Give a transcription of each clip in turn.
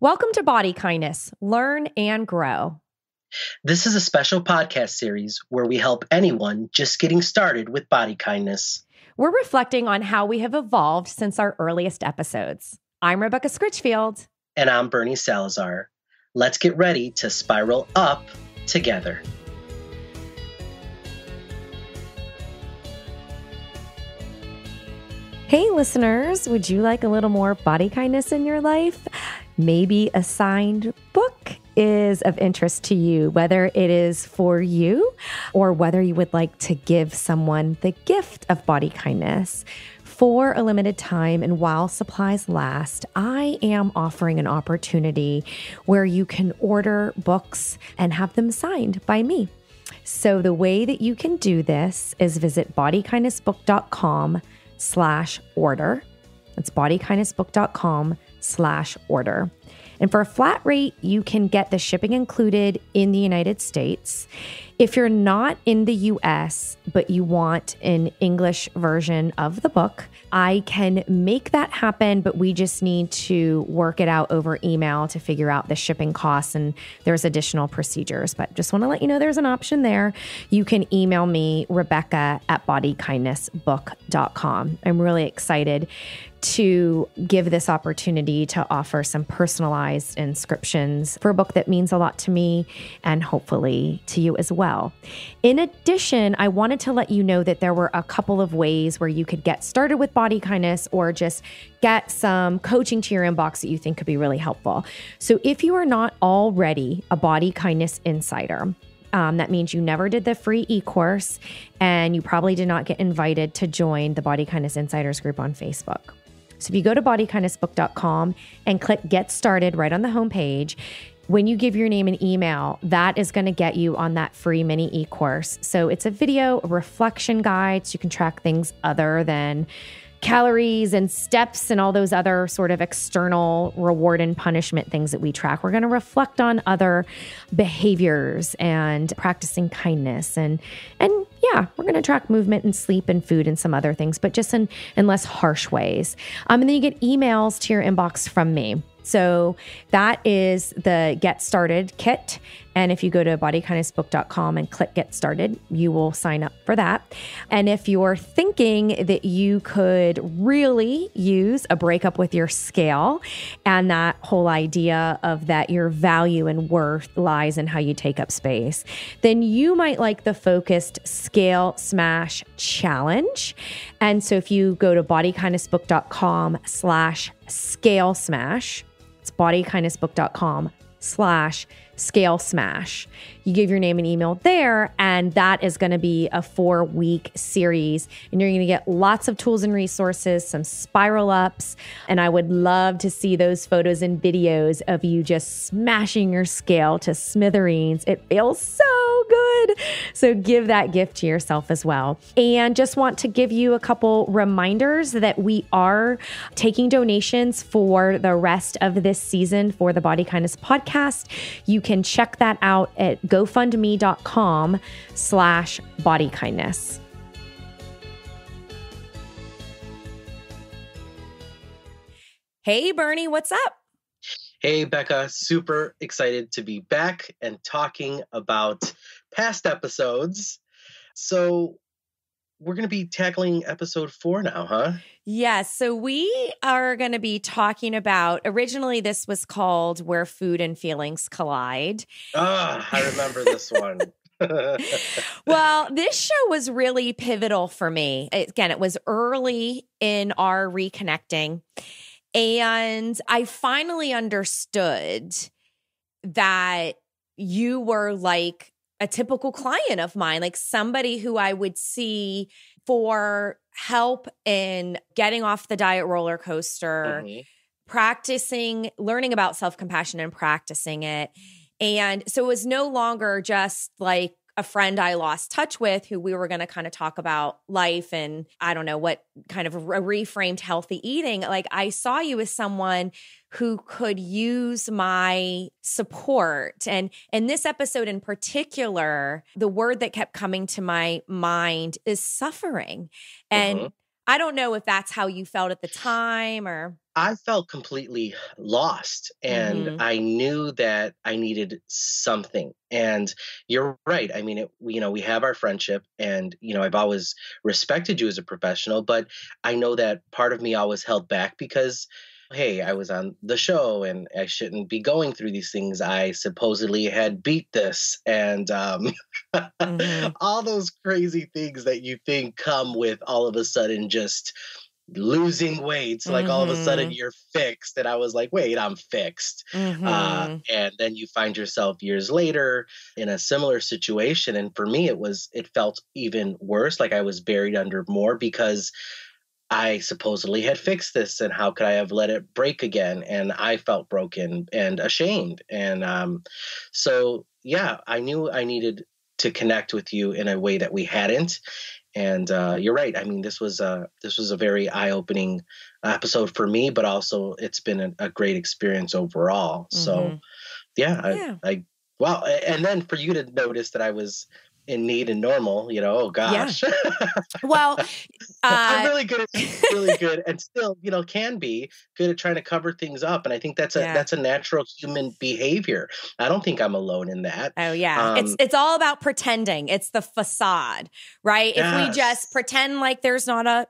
Welcome to Body Kindness, Learn and Grow. This is a special podcast series where we help anyone just getting started with body kindness. We're reflecting on how we have evolved since our earliest episodes. I'm Rebecca Scritchfield. And I'm Bernie Salazar. Let's get ready to spiral up together. Hey listeners, would you like a little more body kindness in your life? Maybe a signed book is of interest to you, whether it is for you or whether you would like to give someone the gift of body kindness. For a limited time and while supplies last, I am offering an opportunity where you can order books and have them signed by me. So the way that you can do this is visit bodykindnessbook.com/order. That's bodykindnessbook.com/order. And for a flat rate, you can get the shipping included in the United States. If you're not in the US, but you want an English version of the book, I can make that happen, but we just need to work it out over email to figure out the shipping costs, and there's additional procedures. But just want to let you know there's an option there. You can email me, Rebecca@bodykindnessbook.com. I'm really excited to give this opportunity to offer some personalized inscriptions for a book that means a lot to me and hopefully to you as well. In addition, I wanted to let you know that there were a couple of ways where you could get started with body kindness or just get some coaching to your inbox that you think could be really helpful. So if you are not already a body kindness insider, that means you never did the free e-course and you probably did not get invited to join the Body Kindness Insiders group on Facebook. So if you go to bodykindnessbook.com and click Get Started right on the homepage, when you give your name and email, that is going to get you on that free mini e-course. So it's a video, a reflection guide, so you can track things other than calories and steps and all those other sort of external reward and punishment things that we track. We're going to reflect on other behaviors and practicing kindness and yeah, we're going to track movement and sleep and food and some other things, but just in less harsh ways. And then you get emails to your inbox from me. So that is the Get Started kit. And if you go to bodykindnessbook.com and click Get Started, you will sign up for that. And if you're thinking that you could really use a breakup with your scale and that whole idea of that your value and worth lies in how you take up space, then you might like the focused Scale Smash Challenge. And so if you go to bodykindnessbook.com/scale smash, it's bodykindnessbook.com/scale smash. You give your name and email there, and that is going to be a 4-week series. And you're going to get lots of tools and resources, some spiral ups. And I would love to see those photos and videos of you just smashing your scale to smithereens. It feels so good. So give that gift to yourself as well. And just want to give you a couple reminders that we are taking donations for the rest of this season for the Body Kindness podcast. You can check that out at gofundme.com/bodykindness. Hey, Bernie, what's up? Hey, Becca, super excited to be back and talking about past episodes. So we're going to be tackling episode 4 now, huh? Yes. So we are going to be talking about, originally this was called Where Food and Feelings Collide. I remember this one. Well, this show was really pivotal for me. Again, it was early in our reconnecting. And I finally understood that you were like a typical client of mine, like somebody who I would see for help in getting off the diet roller coaster, practicing, learning about self-compassion and practicing it. And so it was no longer just like a friend I lost touch with who we were going to kind of talk about life and I don't know what kind of a reframed healthy eating. Like I saw you as someone who could use my support. And in this episode in particular, the word that kept coming to my mind is suffering. And I don't know if that's how you felt at the time or. I felt completely lost, and Mm-hmm. I knew that I needed something. And you're right. I mean, we have our friendship, and I've always respected you as a professional, but I know that part of me always held back because, hey, I was on the show, and I shouldn't be going through these things. I supposedly had beat this, and Mm-hmm. all those crazy things that you think come with all of a sudden just losing weight. So like all of a sudden Mm-hmm. you're fixed. And I was like, wait, I'm fixed. Mm-hmm. And then you find yourself years later in a similar situation. And for me, it felt even worse. Like I was buried under more because I supposedly had fixed this, and how could I have let it break again? And I felt broken and ashamed. And so, yeah, I knew I needed to connect with you in a way that we hadn't. And you're right. I mean, this was a very eye-opening episode for me, but also it's been a great experience overall. Mm-hmm. So yeah, Yeah. well, and then for you to notice that I was in need and normal, oh Yeah. gosh. Well, I'm really good, and still, can be good at trying to cover things up. And I think that's a yeah. that's a natural human behavior. I don't think I'm alone in that. Oh yeah. It's all about pretending. It's the facade, right? If we just Yes. pretend like there's not a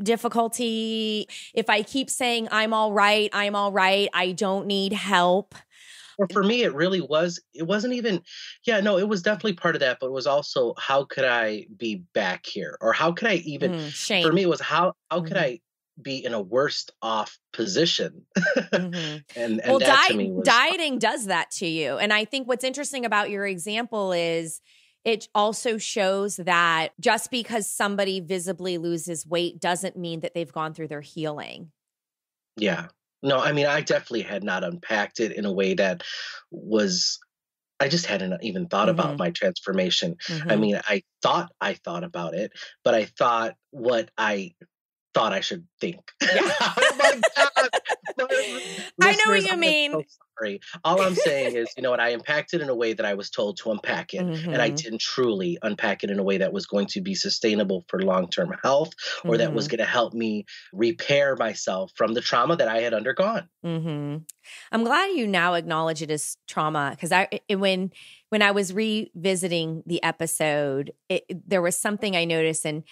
difficulty, if I keep saying I'm all right, I don't need help. Or for me, it wasn't even, yeah, no, it was definitely part of that, but it was also, how could I be back here? Or how could I even, for Shame. me, it was how could Mhm. I be in a worse off position? Mhm. And Well, that to me was, dieting does that to you. And I think what's interesting about your example is it also shows that just because somebody visibly loses weight doesn't mean that they've gone through their healing. yeah. No, I mean, I definitely had not unpacked it in a way that was, I just hadn't even thought about Mhm. my transformation. I Mhm. mean, I thought about it, but I thought what I thought I should think. Yeah. Oh my God. I know what Listeners, you I am mean. so sorry. All I'm saying is, what, I unpacked it in a way that I was told to unpack it. And I Mhm. didn't truly unpack it in a way that was going to be sustainable for long-term health, or that was Mhm. going to help me repair myself from the trauma that I had undergone. Mhm. I'm glad you now acknowledge it as trauma because when I was revisiting the episode, there was something I noticed, and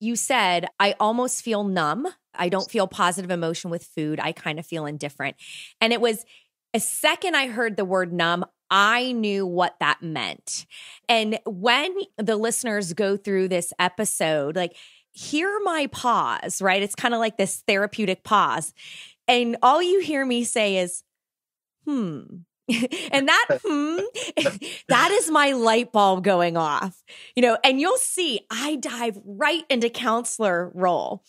you said, I almost feel numb. I don't feel positive emotion with food. I kind of feel indifferent. And it was a second I heard the word numb, I knew what that meant. And when the listeners go through this episode, like, hear my pause, right? It's kind of like this therapeutic pause. And all you hear me say is, and that that is my light bulb going off, and you'll see I dive right into counselor role.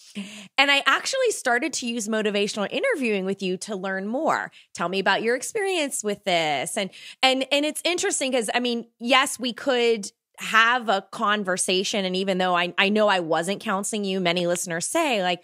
And I actually started to use motivational interviewing with you to learn more. Tell me about your experience with this. And it's interesting because, I mean, yes, we could have a conversation. And even though I know I wasn't counseling you, many listeners say, like,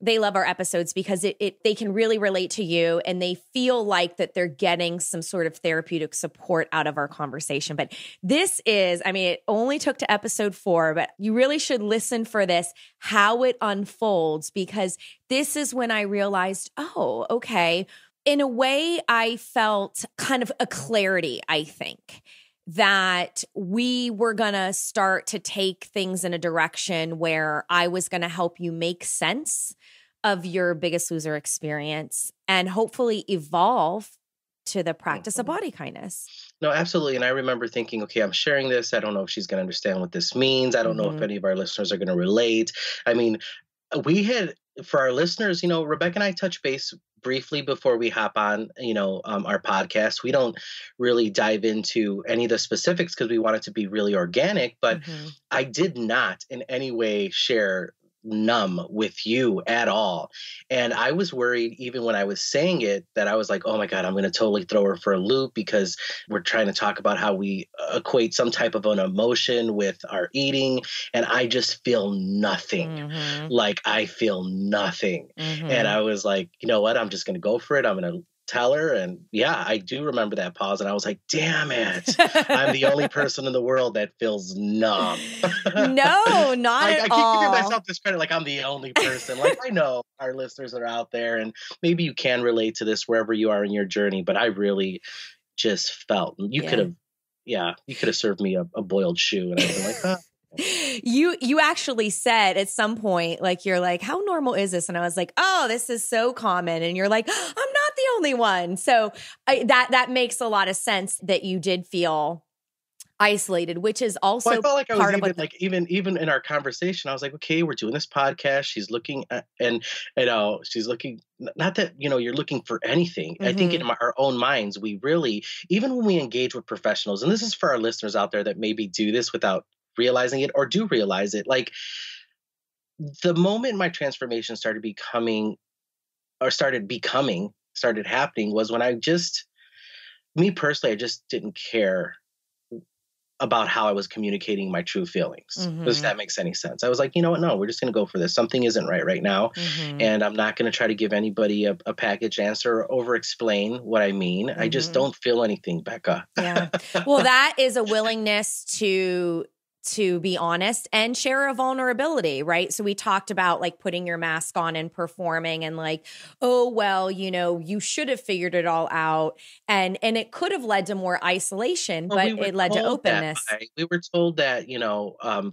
they love our episodes because they can really relate to you, and they feel like that they're getting some sort of therapeutic support out of our conversation. But this is, I mean, it only took to episode 4, but you really should listen for this, how it unfolds, because this is when I realized, oh, okay. In a way, I felt kind of a clarity, I think, that we were going to start to take things in a direction where I was going to help you make sense of your Biggest Loser experience and hopefully evolve to the practice of body kindness. No, absolutely. And I remember thinking, okay, I'm sharing this. I don't know if she's going to understand what this means. I don't know if any of our listeners are going to relate. I mean, for our listeners, Rebecca and I touch base briefly before we hop on, our podcast. We don't really dive into any of the specifics because we want it to be really organic, but I did not in any way share numb with you at all. And I was worried even when I was saying it that I was like, oh my God, I'm going to totally throw her for a loop because we're trying to talk about how we equate some type of an emotion with our eating. And I just feel nothing. Like I feel nothing. And I was like, you know what? I'm just going to go for it. I'm going to tell her. And yeah, I do remember that pause. And I was like, damn it. I'm the only person in the world that feels numb. No, not at I keep all. giving myself this credit like I'm the only person. Like, I know our listeners are out there and maybe you can relate to this wherever you are in your journey, but I really just felt you could have served me a boiled shoe and I'd been like, oh. You actually said at some point, like, you're like, how normal is this? And I was like, oh, this is so common. And you're like, I'm not the only one. So that makes a lot of sense that you did feel isolated, which is also I felt like I was even in our conversation, I was like, okay, we're doing this podcast. She's looking at, and she's looking, not that, you're looking for anything. I think in our own minds, we really, even when we engage with professionals, and this is for our listeners out there that maybe do this without realizing it or do realize it, like the moment my transformation started happening was when me personally, I just didn't care about how I was communicating my true feelings. If that makes any sense. I was like, you know what? No, we're just going to go for this. Something isn't right now. And I'm not going to try to give anybody a packaged answer or over explain what I mean. I just don't feel anything, Becca. Yeah. Well, that is a willingness to be honest and share a vulnerability, right? So we talked about like putting your mask on and performing and like, oh, well, you should have figured it all out. And it could have led to more isolation, but it led to openness. We were told that,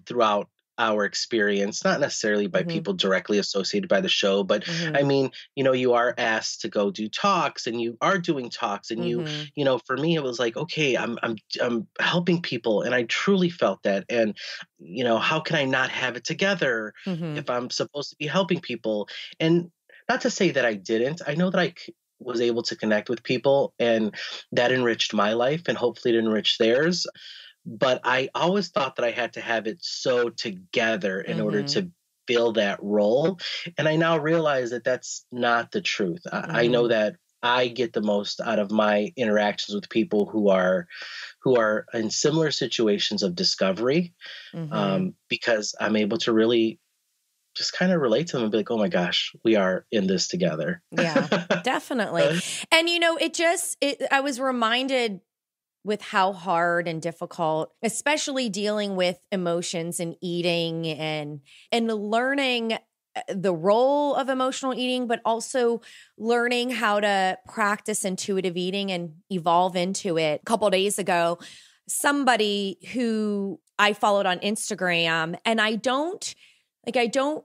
throughout our experience, not necessarily by people directly associated by the show, but I mean, you are asked to go do talks and you are doing talks and for me, it was like, okay, I'm helping people. And I truly felt that. And, how can I not have it together if I'm supposed to be helping people? And not to say that I didn't, I know that I was able to connect with people and that enriched my life and hopefully it enriched theirs. But I always thought that I had to have it so together in order to fill that role. And I now realize that that's not the truth. I know that I get the most out of my interactions with people who are in similar situations of discovery, because I'm able to really just kind of relate to them and be like, oh my gosh, we are in this together. Yeah, definitely. And, I was reminded with how hard and difficult, especially dealing with emotions and eating and learning the role of emotional eating, but also learning how to practice intuitive eating and evolve into it. A couple of days ago, somebody who I followed on Instagram, and I don't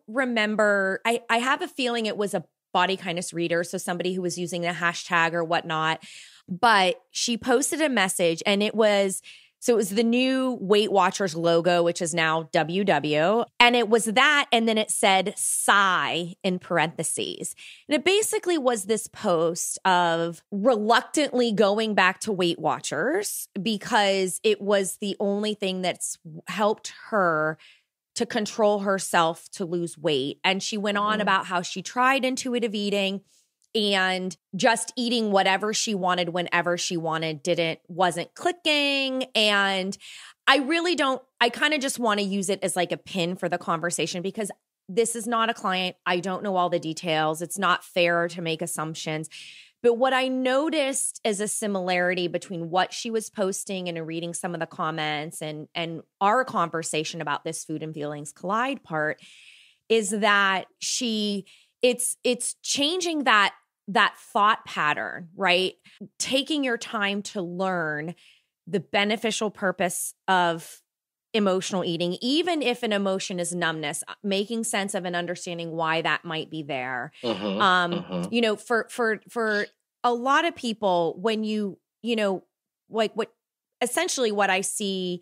remember, I have a feeling it was a body kindness reader, so somebody who was using a hashtag or whatnot. But she posted a message and it was the new Weight Watchers logo, which is now WW. And it was that. And then it said sigh in parentheses. And it basically was this post of reluctantly going back to Weight Watchers because it was the only thing that's helped her to control herself to lose weight. And she went on about how she tried intuitive eating and just eating whatever she wanted whenever she wanted wasn't clicking. And I kind of just want to use it as like a pin for the conversation because this is not a client. I don't know all the details. It's not fair to make assumptions. But what I noticed as a similarity between what she was posting and reading some of the comments and our conversation about this food and feelings collide part is that it's changing that thought pattern, right? Taking your time to learn the beneficial purpose of emotional eating, even if an emotion is numbness, making sense of and understanding why that might be there. For a lot of people, when what I see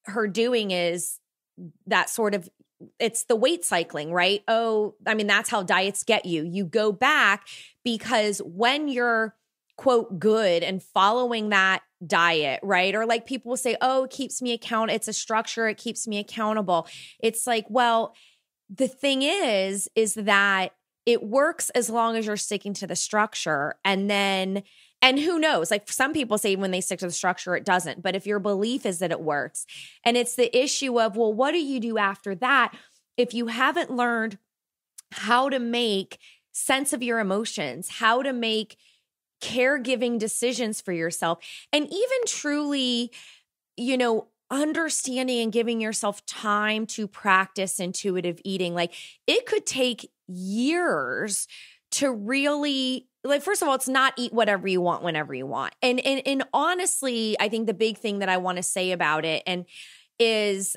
her doing is that sort of, it's the weight cycling, right? Oh, I mean, that's how diets get you. You go back because when you're, quote, good and following that diet, right? Or like people will say, oh, it keeps me accountable. It's a structure. It keeps me accountable. It's like, well, the thing is that it works as long as you're sticking to the structure. And who knows? Like some people say when they stick to the structure, it doesn't. But if your belief is that it works, and it's the issue of, well, what do you do after that if you haven't learned how to make sense of your emotions, how to make caregiving decisions for yourself, and even truly, you know, understanding and giving yourself time to practice intuitive eating. Like, it could take years to really, like, first of all, it's not eat whatever you want whenever you want. And honestly, I think the big thing that I want to say about it is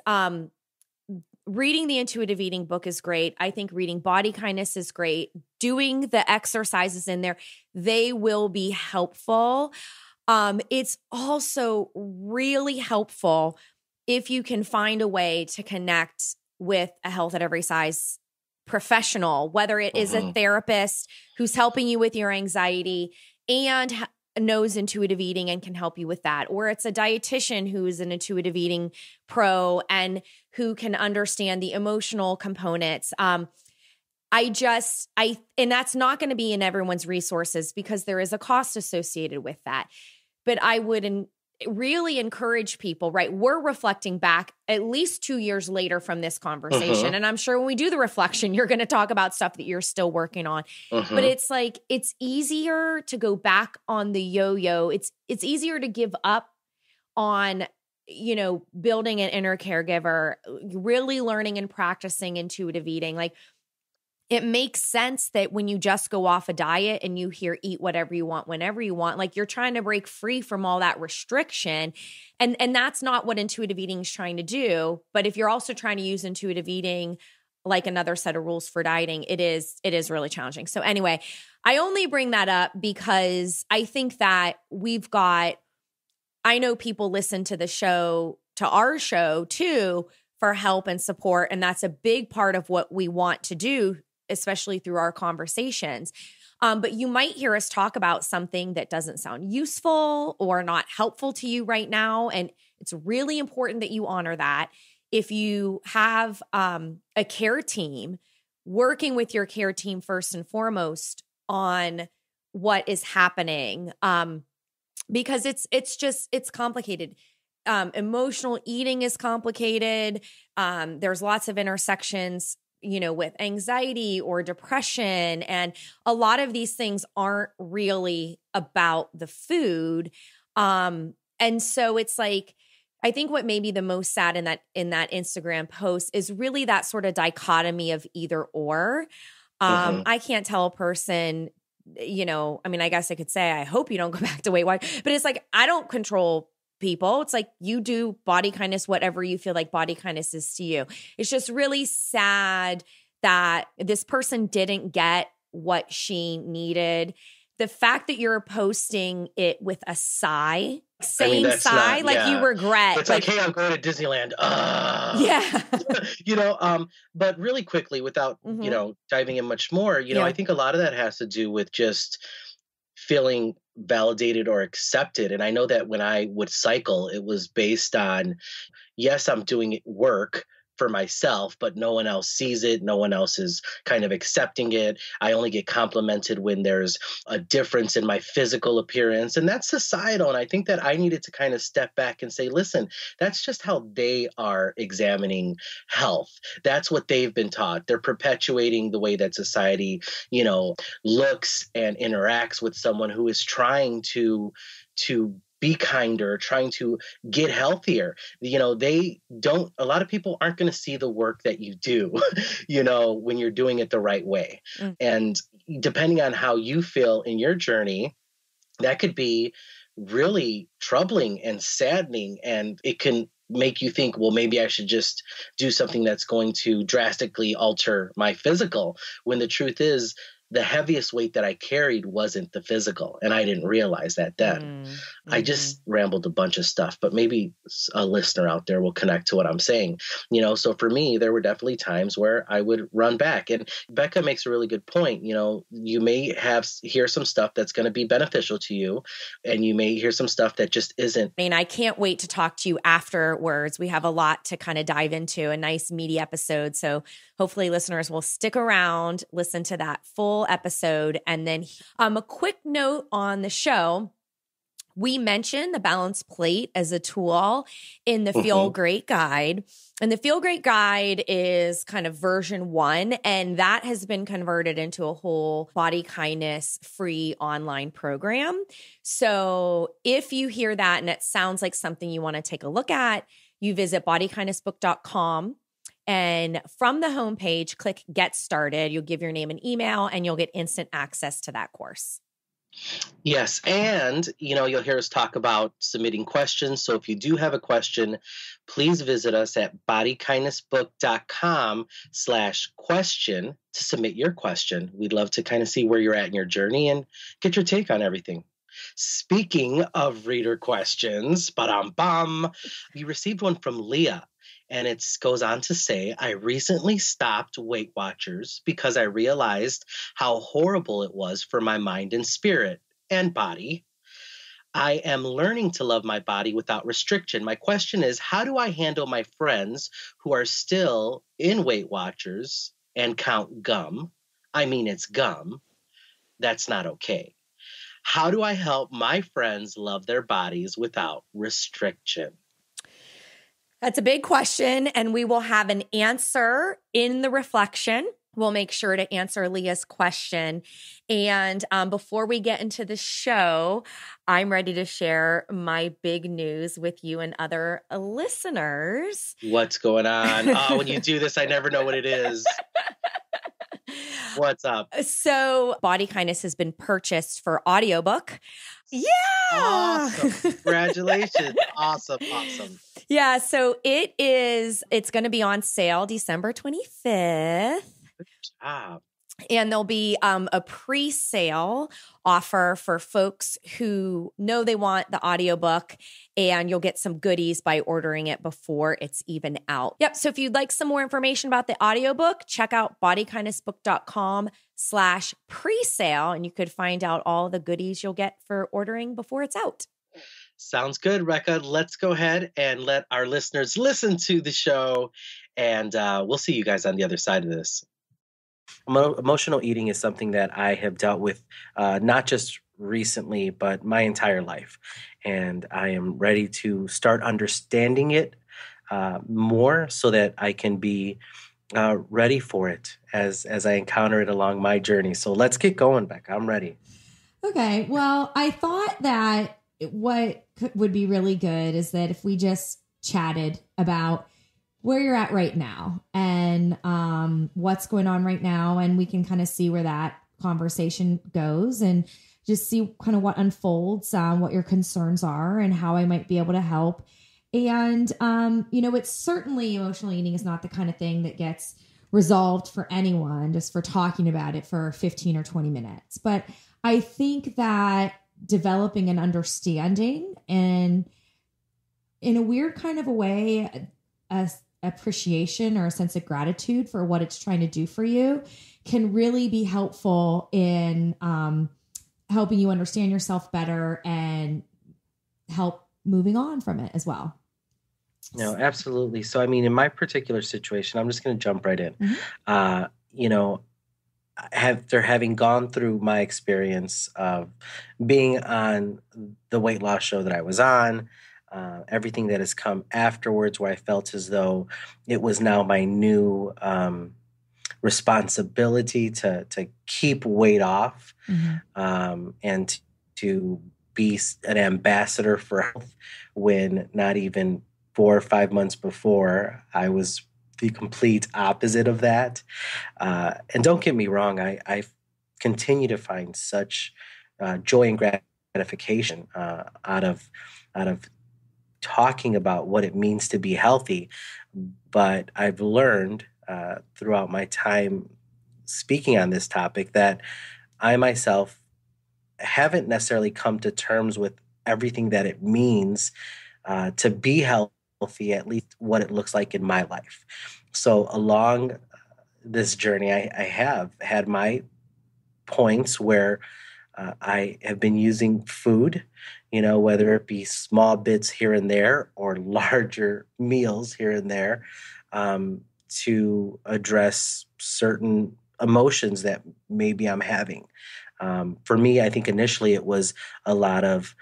reading the intuitive eating book is great. I think reading Body Kindness is great. Doing the exercises in there, they will be helpful. It's also really helpful if you can find a way to connect with a health at every size professional, whether it is a therapist who's helping you with your anxiety and knows intuitive eating and can help you with that, or it's a dietitian who is an intuitive eating pro and who can understand the emotional components. And that's not going to be in everyone's resources because there is a cost associated with that. But I would really encourage people, right? We're reflecting back at least 2 years later from this conversation. And I'm sure when we do the reflection, you're going to talk about stuff that you're still working on. But it's like, it's easier to go back on the yo-yo. It's easier to give up on, you know, building an inner caregiver, really learning and practicing intuitive eating. Like, it makes sense that when you just go off a diet and you hear eat whatever you want, whenever you want, like, you're trying to break free from all that restriction. And that's not what intuitive eating is trying to do. But if you're also trying to use intuitive eating like another set of rules for dieting, it is really challenging. So anyway, I only bring that up because I think that I know people listen to our show too, for help and support. And that's a big part of what we want to do, especially through our conversations. But you might hear us talk about something that doesn't sound useful or not helpful to you right now. And it's really important that you honor that. If you have a care team, working with your care team first and foremost on what is happening, because it's complicated. Emotional eating is complicated. There's lots of intersections, you know, with anxiety or depression. And a lot of these things aren't really about the food. And so it's like, I think what may be the most sad in that Instagram post is really that sort of dichotomy of either or. I can't tell a person, you know, I mean, I guess I could say, I hope you don't go back to Weight Watchers, but it's like, I don't control people. It's like, you do body kindness, whatever you feel like body kindness is to you. It's just really sad that this person didn't get what she needed. The fact that you're posting it with a sigh, sigh, like you regret. It's like, hey, I'm going to Disneyland. Yeah. You know, but really quickly, without, you know, diving in much more, you know, I think a lot of that has to do with just feeling validated or accepted. And I know that when I would cycle, it was based on, yes, I'm doing work for myself, but no one else sees it. No one else is kind of accepting it. I only get complimented when there's a difference in my physical appearance. And that's societal. And I think that I needed to kind of step back and say, listen, that's just how they are examining health. That's what they've been taught. They're perpetuating the way that society, you know, looks and interacts with someone who is trying to be kinder, trying to get healthier. You know, a lot of people aren't going to see the work that you do, you know, when you're doing it the right way. And depending on how you feel in your journey, that could be really troubling and saddening. And it can make you think, well, maybe I should just do something that's going to drastically alter my physical, when the truth is, the heaviest weight that I carried wasn't the physical. And I didn't realize that then. I just rambled a bunch of stuff, but maybe a listener out there will connect to what I'm saying. You know, so for me, there were definitely times where I would run back. And Becca makes a really good point. You know, you may hear some stuff that's going to be beneficial to you, and you may hear some stuff that just isn't. I mean, I can't wait to talk to you afterwards. We have a lot to kind of dive into, a nice meaty episode. So hopefully listeners will stick around, listen to that full episode. And then a quick note on the show. We mentioned the balance plate as a tool in the Feel Mhm. Great Guide. And the Feel Great Guide is kind of version 1, and that has been converted into a whole body kindness free online program. So if you hear that and it sounds like something you want to take a look at, you visit bodykindnessbook.com. And from the homepage, click Get Started. You'll give your name and email, and you'll get instant access to that course. Yes. And, you'll hear us talk about submitting questions. So if you do have a question, please visit us at bodykindnessbook.com/question to submit your question. We'd love to kind of see where you're at in your journey and get your take on everything. Speaking of reader questions, ba-dum-bum, we received one from Leah. And it goes on to say, I recently stopped Weight Watchers because I realized how horrible it was for my mind and spirit and body. I am learning to love my body without restriction. My question is, how do I handle my friends who are still in Weight Watchers and count gum? I mean, it's gum. That's not okay. How do I help my friends love their bodies without restriction? That's a big question, and we will have an answer in the reflection. We'll make sure to answer Leah's question. And before we get into the show, I'm ready to share my big news with you and other listeners. What's going on? Oh, when you do this, I never know what it is. What's up? So Body Kindness has been purchased for audiobook. Yeah. Awesome. Congratulations. Awesome. Yeah. So it's going to be on sale December 25th. Good job. And there'll be a pre-sale offer for folks who know they want the audiobook, and you'll get some goodies by ordering it before it's even out. Yep. So if you'd like some more information about the audiobook, check out bodykindnessbook.com/pre-sale, and you could find out all the goodies you'll get for ordering before it's out. Sounds good, Rekha. Let's go ahead and let our listeners listen to the show, and we'll see you guys on the other side of this. Emotional eating is something that I have dealt with not just recently, but my entire life. And I am ready to start understanding it more so that I can be ready for it as I encounter it along my journey. So let's get going, Becca. I'm ready. Okay. Well, I thought that would be really good is that if we just chatted about where you're at right now and what's going on right now, and we can kind of see where that conversation goes and just see kind of what unfolds, what your concerns are and how I might be able to help. And, it's certainly emotional eating is not the kind of thing that gets resolved for anyone just for talking about it for 15 or 20 minutes. But I think that developing an understanding and in a weird kind of a way, a appreciation or a sense of gratitude for what it's trying to do for you can really be helpful in helping you understand yourself better and help moving on from it as well. No, absolutely. So, I mean, in my particular situation, I'm just going to jump right in. Mm-hmm. After having gone through my experience of being on the weight loss show that I was on, everything that has come afterwards, where I felt as though it was now my new responsibility to keep weight off, and to be an ambassador for health, when not even 4 or 5 months before I was the complete opposite of that. And don't get me wrong, I continue to find such joy and gratification out of talking about what it means to be healthy. But I've learned throughout my time speaking on this topic that I myself haven't necessarily come to terms with everything that it means to be healthy, at least what it looks like in my life. So along this journey, I have had my points where I have been using food, whether it be small bits here and there or larger meals here and there, to address certain emotions that maybe I'm having. For me, I think initially it was a lot of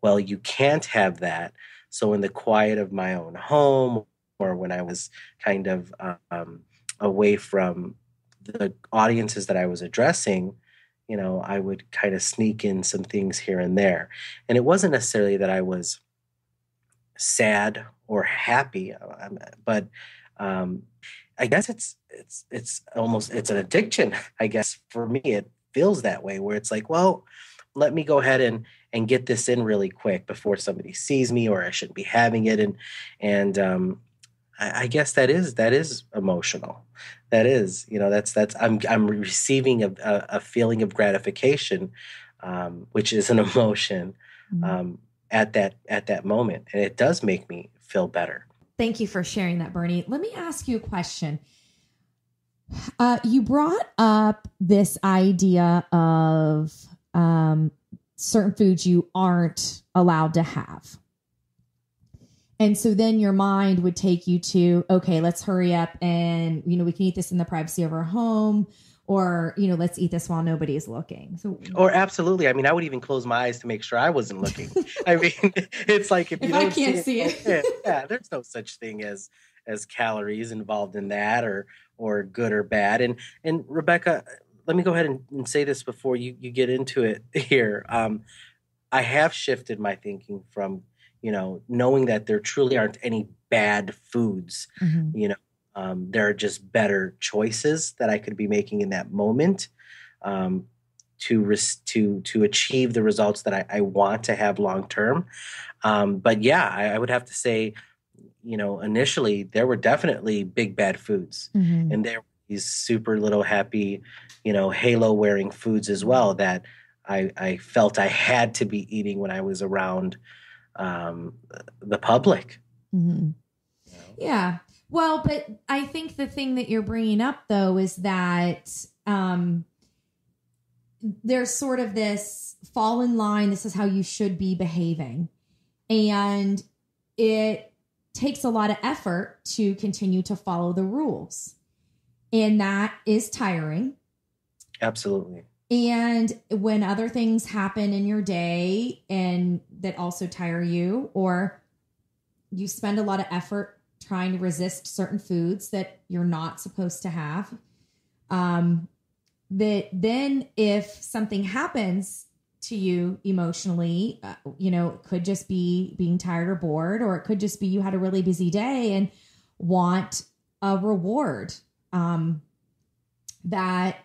well, you can't have that. So in the quiet of my own home, or when I was kind of away from the audiences that I was addressing, I would kind of sneak in some things here and there. And it wasn't necessarily that I was sad or happy, but um, I guess it's an addiction. I guess for me, it feels that way, where it's like, well, let me go ahead and get this in really quick before somebody sees me, or I shouldn't be having it. And I guess that is emotional. That is, that's I'm receiving a feeling of gratification, which is an emotion at that moment, and it does make me feel better. Thank you for sharing that, Bernie. Let me ask you a question. You brought up this idea of certain foods you aren't allowed to have. And so then your mind would take you to, okay, let's hurry up and, we can eat this in the privacy of our home, or, let's eat this while nobody's looking. Or absolutely. I mean, I would even close my eyes to make sure I wasn't looking. I mean, it's like, if you don't I can't see it. Yeah, there's no such thing as calories involved in that, or good or bad. And Rebecca, let me go ahead and say this before you get into it here. I have shifted my thinking from, knowing that there truly aren't any bad foods. There are just better choices that I could be making in that moment to achieve the results that I want to have long term. But yeah, I would have to say, initially there were definitely big bad foods, and there were these super little happy, halo wearing foods as well that I felt I had to be eating when I was around the public. Yeah. Well, but I think the thing that you're bringing up, though, is that there's sort of this fall in line. This is how you should be behaving. And it takes a lot of effort to continue to follow the rules. And that is tiring. Absolutely. And when other things happen in your day and that also tire you, or you spend a lot of effort trying to resist certain foods that you're not supposed to have, that then if something happens to you emotionally, it could just be being tired or bored, or it could just be you had a really busy day and want a reward. That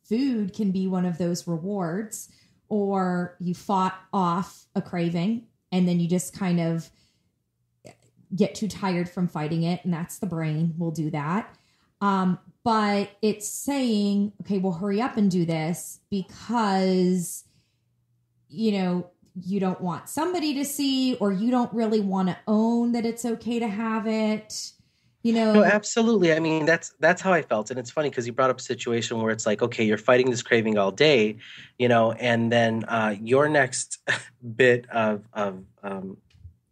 food can be one of those rewards, or you fought off a craving and then you just kind of get too tired from fighting it. And that's the brain will do that. But it's saying, okay, well, hurry up and do this because, you don't want somebody to see, or you don't really want to own that it's okay to have it. No, absolutely. I mean, that's how I felt. And it's funny because you brought up a situation where it's like, okay, you're fighting this craving all day, and then your next bit of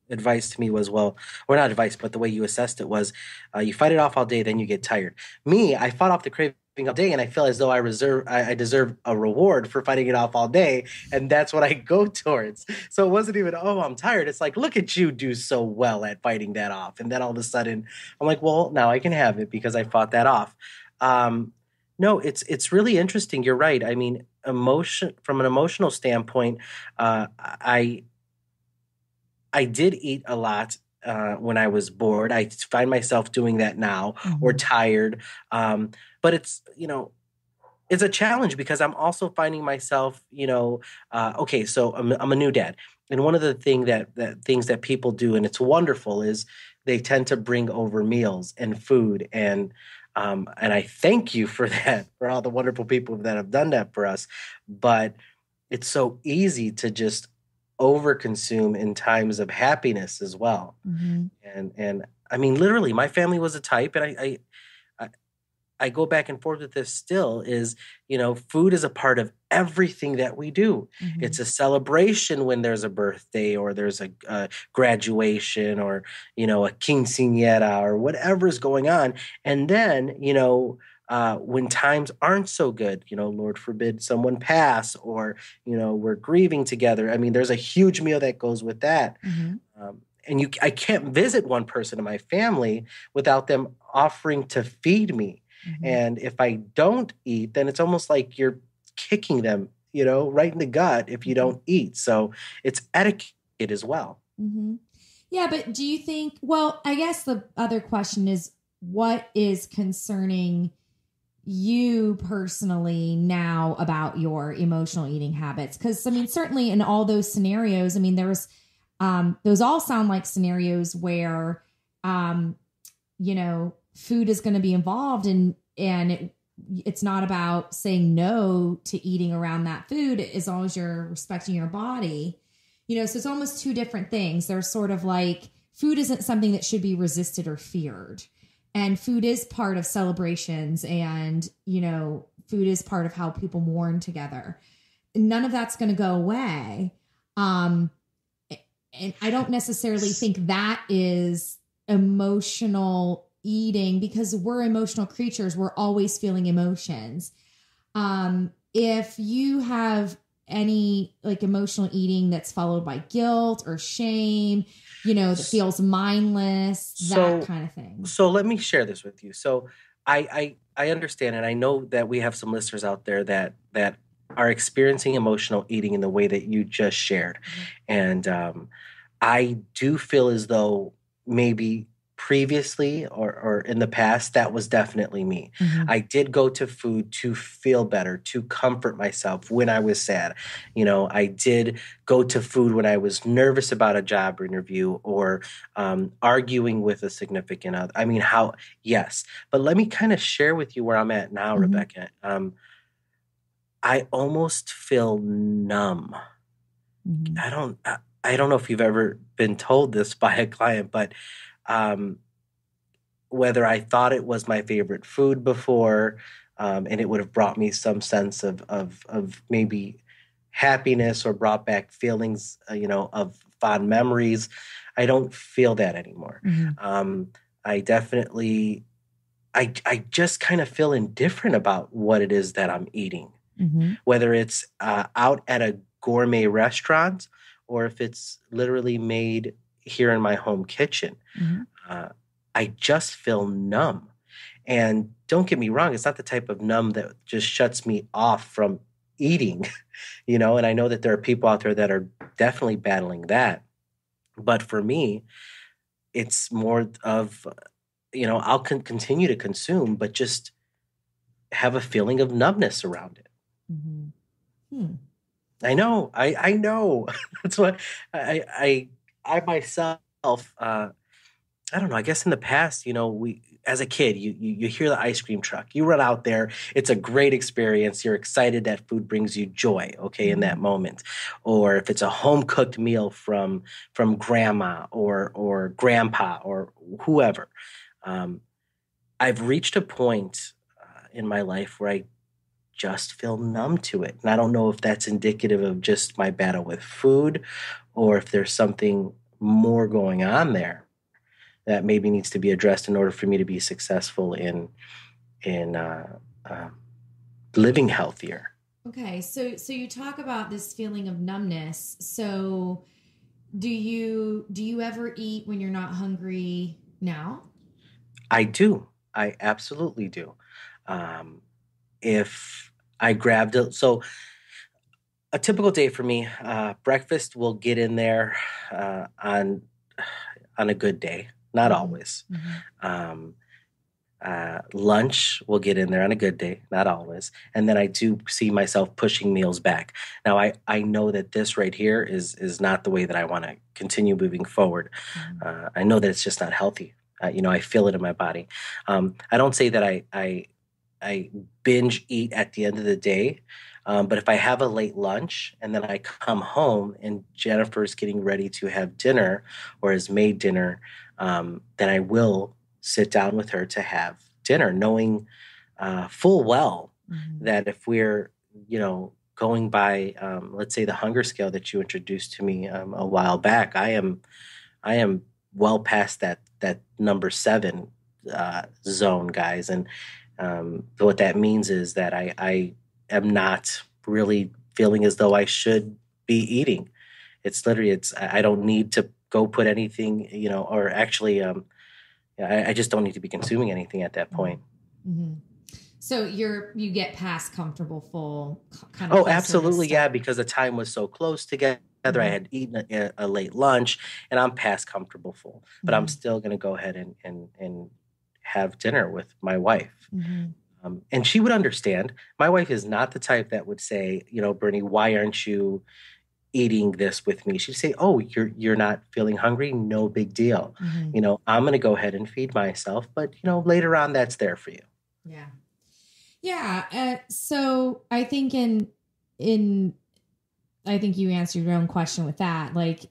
advice to me was, well, or not advice, but the way you assessed it was, you fight it off all day, then you get tired. Me, I fought off the craving all day, and I feel as though I deserve a reward for fighting it off all day, and that's what I go towards. So it wasn't even, oh, I'm tired. It's like, look at you do so well at fighting that off, and then all of a sudden, I'm like, well, now I can have it because I fought that off. No, it's really interesting. You're right. I mean, from an emotional standpoint, I did eat a lot when I was bored. I find myself doing that now, or tired. But it's a challenge because I'm also finding myself, okay, so I'm a new dad. And one of the things that people do, and it's wonderful, is they tend to bring over meals and food. And I thank you for that, for all the wonderful people that have done that for us. But it's so easy to just overconsume in times of happiness as well. And I mean, literally, my family was a type, and I go back and forth with this still, is, food is a part of everything that we do. It's a celebration when there's a birthday, or there's a graduation, or, a quinceañera, or whatever's going on. And then, when times aren't so good, Lord forbid someone pass, or, we're grieving together. I mean, there's a huge meal that goes with that. And I can't visit one person in my family without them offering to feed me. And if I don't eat, then it's almost like you're kicking them, right in the gut if you don't eat. So it's etiquette as well. Yeah, but do you think, well, I guess the other question is, what is concerning you personally now about your emotional eating habits? Because, I mean, certainly in all those scenarios, I mean, those all sound like scenarios where, food is going to be involved, and it's not about saying no to eating around that food as long as you're respecting your body. So it's almost two different things. They're sort of like, food isn't something that should be resisted or feared. And food is part of celebrations, and, food is part of how people mourn together. None of that's going to go away. And I don't necessarily think that is emotional eating, because we're emotional creatures. We're always feeling emotions. If you have any like emotional eating that's followed by guilt or shame, that feels mindless, that kind of thing. So let me share this with you. So I understand, and I know that we have some listeners out there that are experiencing emotional eating in the way that you just shared. And I do feel as though maybe previously or in the past, that was definitely me. I did go to food to feel better, to comfort myself when I was sad. I did go to food when I was nervous about a job interview or arguing with a significant other. I mean, yes. But let me kind of share with you where I'm at now, Rebecca. I almost feel numb. I don't know if you've ever been told this by a client, but whether I thought it was my favorite food before, and it would have brought me some sense of maybe happiness or brought back feelings, of fond memories. I don't feel that anymore. I definitely, I just kind of feel indifferent about what it is that I'm eating, whether it's out at a gourmet restaurant or if it's literally made here in my home kitchen. I just feel numb. And don't get me wrong, it's not the type of numb that just shuts me off from eating, and I know that there are people out there that are definitely battling that. But for me, it's more of, I'll continue to consume, but just have a feeling of numbness around it. I know. I know. That's what I myself, I don't know. I guess in the past, we, as a kid, you hear the ice cream truck, you run out there. It's a great experience. You're excited that food brings you joy. Okay. In that moment, or if it's a home cooked meal from grandma or grandpa or whoever, I've reached a point in my life where I just feel numb to it. And I don't know if that's indicative of just my battle with food or if there's something more going on there that maybe needs to be addressed in order for me to be successful in living healthier. Okay, so you talk about this feeling of numbness. So do you ever eat when you're not hungry now? I do. I absolutely do. If I grabbed it, so a typical day for me, breakfast will get in there on a good day. Not always. Lunch will get in there on a good day, not always. And then I do see myself pushing meals back. Now, I know that this right here is not the way that I want to continue moving forward. I know that it's just not healthy. I feel it in my body. I don't say that I binge eat at the end of the day. But if I have a late lunch and then I come home and Jennifer's getting ready to have dinner or has made dinner, then I will sit down with her to have dinner, knowing full well that if we're, going by, let's say the hunger scale that you introduced to me a while back, I am well past that number 7 zone, guys. And What that means is that I am not really feeling as though I should be eating. It's literally, I don't need to go put anything, or actually, I just don't need to be consuming anything at that point. Mm-hmm. So you get past comfortable full kind of. Oh, absolutely. Yeah. Because the time was so close together. Mm-hmm. I had eaten a late lunch and I'm past comfortable full, but I'm still going to go ahead and have dinner with my wife. Mm-hmm. And she would understand. My wife is not the type that would say, Bernie, why aren't you eating this with me? She'd say, oh, you're not feeling hungry? No big deal. Mm-hmm. I'm going to go ahead and feed myself, but later on that's there for you. Yeah. Yeah. So I think I think you answered your own question with that. Like,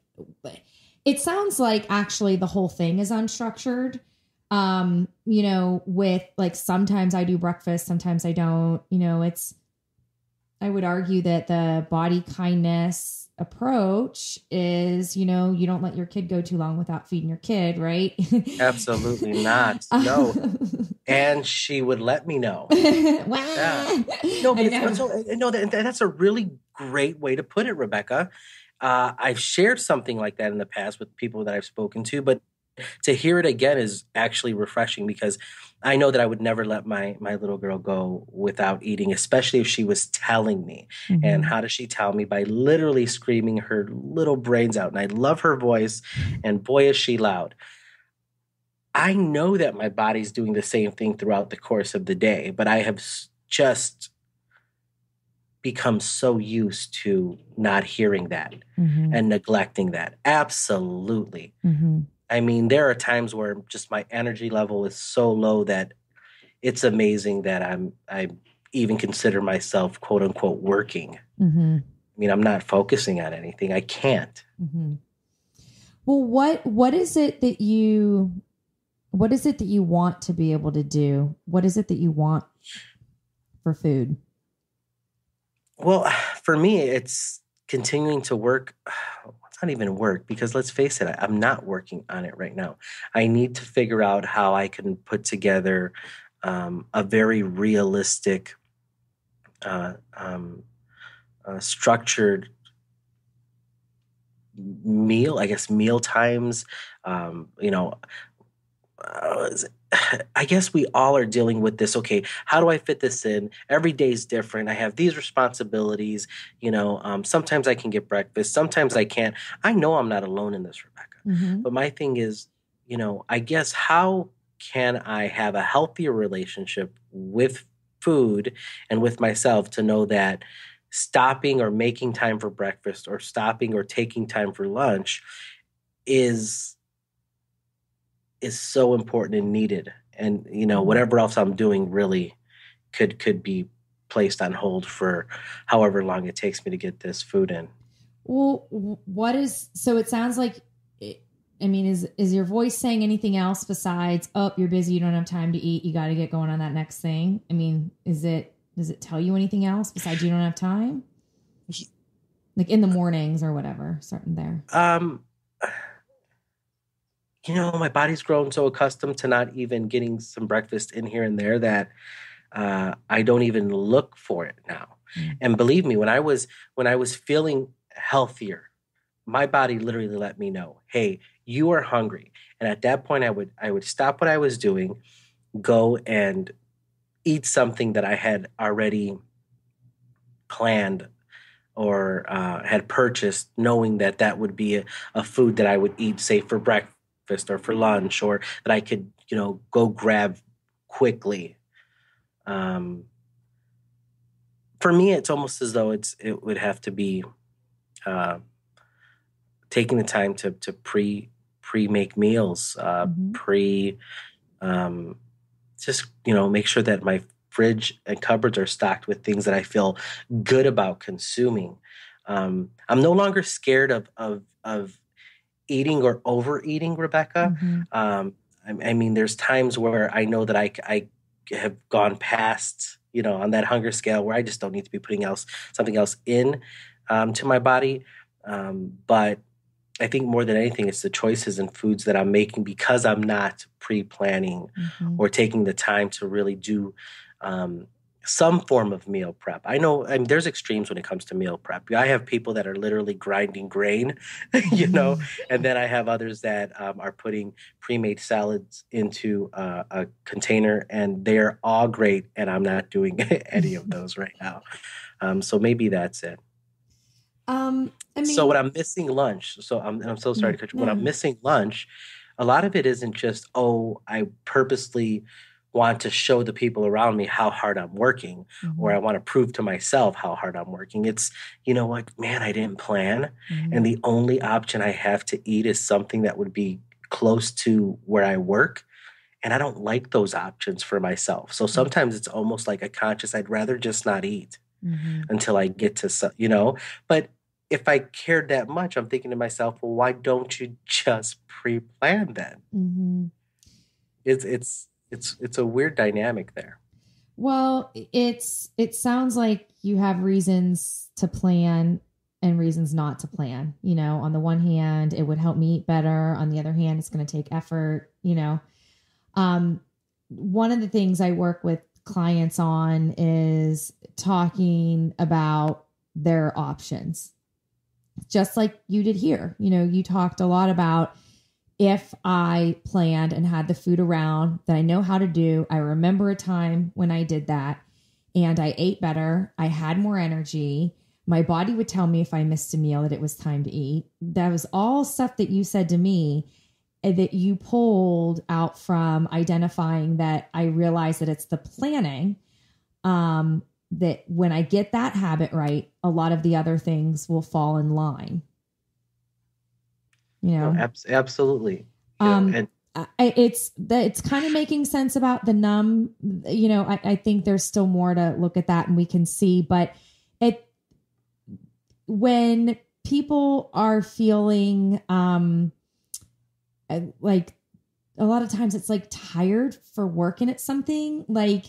it sounds like actually the whole thing is unstructured. With like, sometimes I do breakfast, sometimes I don't, I would argue that the body kindness approach is, you don't let your kid go too long without feeding your kid, right? Absolutely not. No. And she would let me know. Yeah. No, but that's a really great way to put it, Rebecca. I've shared something like that in the past with people that I've spoken to, but to hear it again is actually refreshing because I know that I would never let my little girl go without eating, especially if she was telling me. Mm-hmm. And how does she tell me? By literally screaming her little brains out. And I love her voice, and boy, is she loud. I know that my body's doing the same thing throughout the course of the day, but I have just become so used to not hearing that and neglecting that. Absolutely. Mm-hmm. I mean, there are times where just my energy level is so low that it's amazing that I even consider myself quote unquote working. Mm-hmm. I mean, I'm not focusing on anything. I can't. Mm-hmm. Well, what is it that you want to be able to do? What is it that you want for food? Well, for me, it's continuing to work. It's not even work because let's face it, I'm not working on it right now. I need to figure out how I can put together a very realistic, structured meal, I guess meal times, I guess we all are dealing with this. Okay, how do I fit this in? Every day is different. I have these responsibilities. Sometimes I can get breakfast. Sometimes I can't. I know I'm not alone in this, Rebecca. Mm-hmm. But my thing is, I guess how can I have a healthier relationship with food and with myself to know that stopping or making time for breakfast or stopping or taking time for lunch is so important and needed. And, whatever else I'm doing really could be placed on hold for however long it takes me to get this food in. Well, so it sounds like, is your voice saying anything else besides, oh, you're busy, you don't have time to eat, you got to get going on that next thing? I mean, does it tell you anything else besides you don't have time? Like in the mornings or whatever, starting there. My body's grown so accustomed to not even getting some breakfast in here and there that I don't even look for it now. Mm. And believe me, when I was feeling healthier, my body literally let me know, hey, you are hungry. And at that point, I would stop what I was doing, go and eat something that I had already planned or had purchased, knowing that would be a food that I would eat, say, for breakfast or for lunch, or that I could, go grab quickly. For me, it's almost as though it would have to be taking the time to pre-make meals, just, make sure that my fridge and cupboards are stocked with things that I feel good about consuming. I'm no longer scared of eating or overeating, Rebecca. Mm-hmm. I mean, there's times where I know that I have gone past, on that hunger scale where I just don't need to be putting something else in to my body. But I think more than anything, it's the choices and foods that I'm making because I'm not pre-planning Mm-hmm. or taking the time to really do um, some form of meal prep. I mean, there's extremes when it comes to meal prep. I have people that are literally grinding grain, Mm-hmm. and then I have others that are putting pre-made salads into a container, and they're all great, and I'm not doing any of those right now. So maybe that's it. I So when mean, I'm missing lunch, I'm so sorry yeah, to cut you. When I'm no. missing lunch, a lot of it isn't just, oh, I purposely want to show the people around me how hard I'm working, or Mm-hmm. I want to prove to myself how hard I'm working. It's, you know what, man, I didn't plan. Mm-hmm. And the only option I have to eat is something that would be close to where I work. And I don't like those options for myself. So sometimes it's almost like a conscious, I'd rather just not eat Mm-hmm. until I get to some. But if I cared that much, I'm thinking to myself, well, why don't you just pre-plan then? Mm-hmm. It's a weird dynamic there. Well, it sounds like you have reasons to plan and reasons not to plan. On the one hand, it would help me eat better. On the other hand, it's going to take effort. Um, One of the things I work with clients on is talking about their options, just like you did here. You talked a lot about, if I planned and had the food around that I know how to do. I remember a time when I did that and I ate better. I had more energy. My body would tell me if I missed a meal that it was time to eat. That was all stuff that you said to me, that you pulled out from identifying that. I realized that it's the planning, that when I get that habit right, a lot of the other things will fall in line. You No, know, absolutely. um, And it's kind of making sense about the numb. I think there's still more to look at that and we can see, but it, when people are feeling, like, a lot of times it's like tired for working at something, like,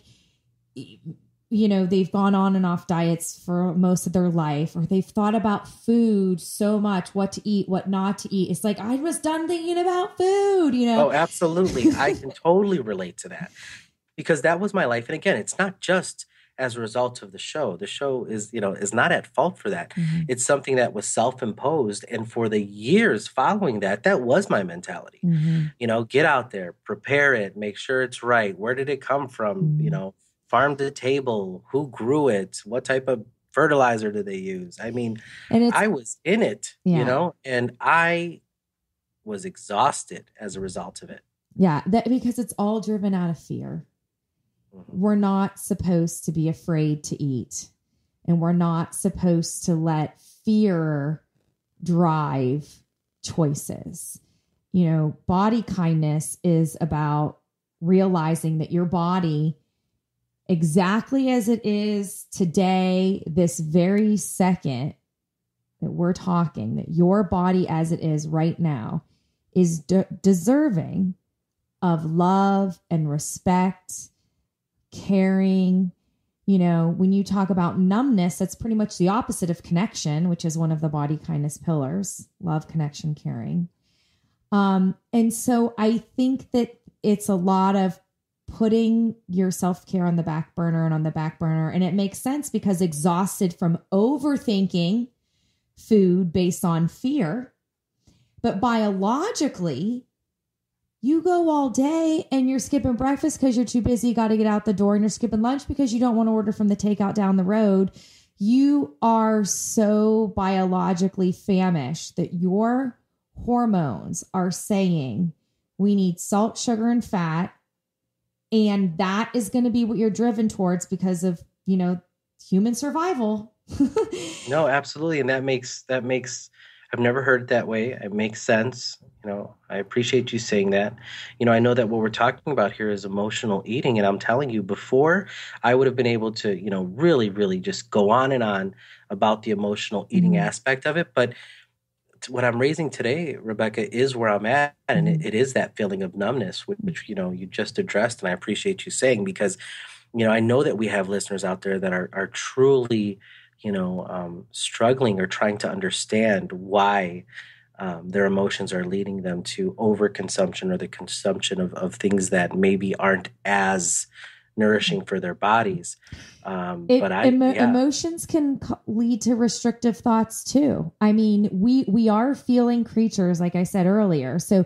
they've gone on and off diets for most of their life, or they've thought about food so much, what to eat, what not to eat. It's like, I was done thinking about food. oh, absolutely. I can totally relate to that because that was my life. And again, it's not just as a result of the show. The show is not at fault for that. Mm-hmm. It's something that was self-imposed. And for the years following that, that was my mentality. Mm-hmm. Get out there, prepare it, make sure it's right. Where did it come from? Mm-hmm. Farm to table, who grew it? What type of fertilizer do they use? I mean, And it's, I was in it, yeah, and I was exhausted as a result of it. yeah, that, because it's all driven out of fear. Mhm. We're not supposed to be afraid to eat, and we're not supposed to let fear drive choices. Body kindness is about realizing that your body, exactly as it is today, this very second that we're talking, that your body as it is right now is deserving of love and respect, caring. When you talk about numbness, that's pretty much the opposite of connection, which is one of the body kindness pillars: love, connection, caring. And so I think that it's a lot of putting your self-care on the back burner. And it makes sense because exhausted from overthinking food based on fear. But biologically, you go all day and you're skipping breakfast because you're too busy, got to get out the door, and you're skipping lunch because you don't want to order from the takeout down the road. You are so biologically famished that your hormones are saying, we need salt, sugar, and fat. And that is going to be what you're driven towards because of, human survival. No, absolutely. And that makes, I've never heard it that way. It makes sense. I appreciate you saying that. I know that what we're talking about here is emotional eating. And I'm telling you, before I would have been able to, really, really just go on and on about the emotional eating Mm-hmm. aspect of it. But what I'm raising today, Rebecca, is where I'm at. And Mm-hmm. it is that feeling of numbness, which, you just addressed. And I appreciate you saying, because, I know that we have listeners out there that are truly, struggling or trying to understand why their emotions are leading them to overconsumption or the consumption of things that maybe aren't as nourishing for their bodies. Emotions can lead to restrictive thoughts too. I mean, we are feeling creatures, like I said earlier. So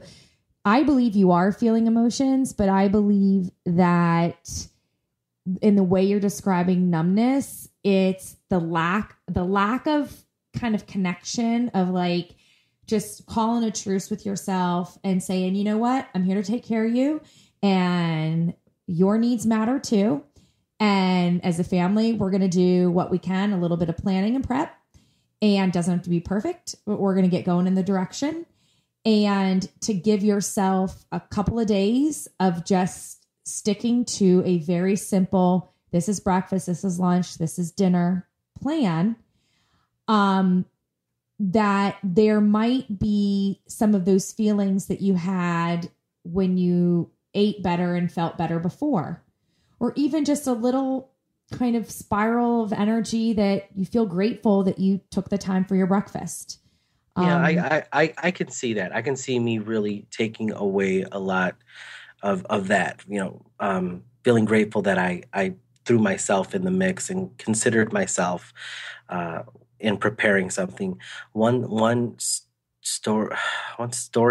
I believe you are feeling emotions, but I believe that in the way you're describing numbness, it's the lack of kind of connection of like just calling a truce with yourself and saying, you know what, I'm here to take care of you and your needs matter too. And as a family, we're going to do what we can, a little bit of planning and prep, and doesn't have to be perfect, but we're going to get going in the direction. And to give yourself a couple of days of just sticking to a very simple, this is breakfast, this is lunch, this is dinner plan, that there might be some of those feelings that you had when you ate better and felt better before, or even just a little kind of spiral of energy that you feel grateful that you took the time for your breakfast. Yeah, I can see that. I can see me really taking away a lot of that, feeling grateful that I threw myself in the mix and considered myself in preparing something. One story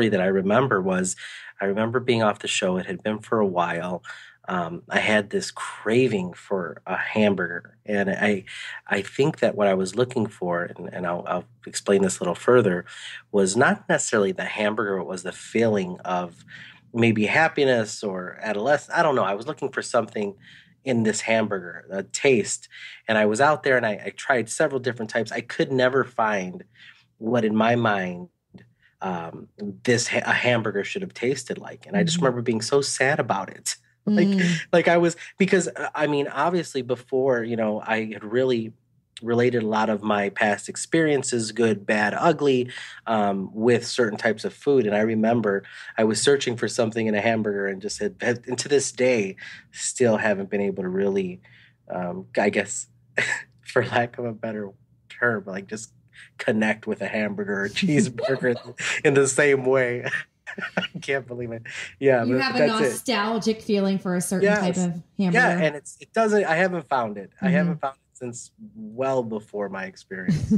that I remember was, I remember being off the show. It had been for a while. I had this craving for a hamburger, and I think that what I was looking for, and I'll explain this a little further, was not necessarily the hamburger. It was the feeling of maybe happiness or adolescence. I don't know. I was looking for something in this hamburger, a taste, and I was out there and I tried several different types. I could never find what in my mind a hamburger should have tasted like, and I just remember being so sad about it. Like I was, because I mean, obviously before, I had really related a lot of my past experiences, good, bad, ugly, with certain types of food. And I remember I was searching for something in a hamburger and just and to this day, still haven't been able to really, I guess, for lack of a better term, like just connect with a hamburger or cheeseburger in the same way. I can't believe it. Yeah, you have a nostalgic feeling for a certain type of hamburger. Yeah, and it doesn't. I haven't found it. I haven't found it since well before my experience.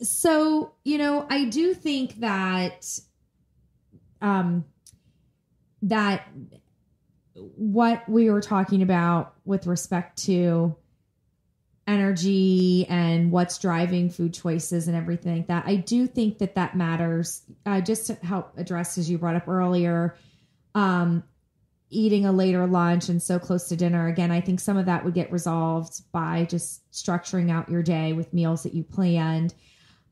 So I do think that that what we were talking about with respect to energy and what's driving food choices and everything like that, I do think that matters. Just to help address, as you brought up earlier, eating a later lunch and so close to dinner. Again, I think some of that would get resolved by just structuring out your day with meals that you planned.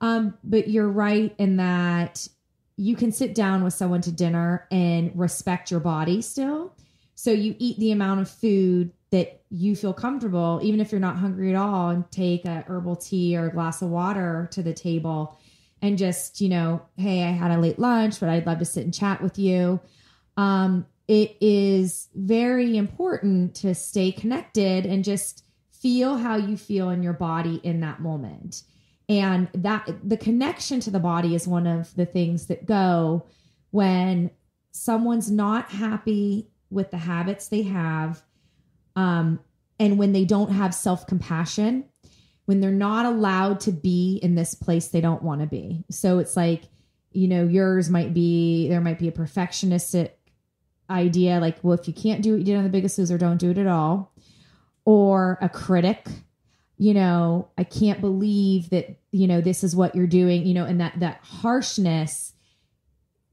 But you're right in that you can sit down with someone to dinner and respect your body still. So you eat the amount of food that you feel comfortable, even if you're not hungry at all, and take a herbal tea or a glass of water to the table and just, hey, I had a late lunch, but I'd love to sit and chat with you. It is very important to stay connected and just feel how you feel in your body in that moment. And that the connection to the body is one of the things that go when someone's not happy with the habits they have, and when they don't have self-compassion, when they're not allowed to be in this place they don't want to be. So it's like, yours might be, there might be a perfectionistic idea, like, well, if you can't do what you did on The Biggest Loser, don't do it at all. Or a critic, I can't believe that, this is what you're doing, and that harshness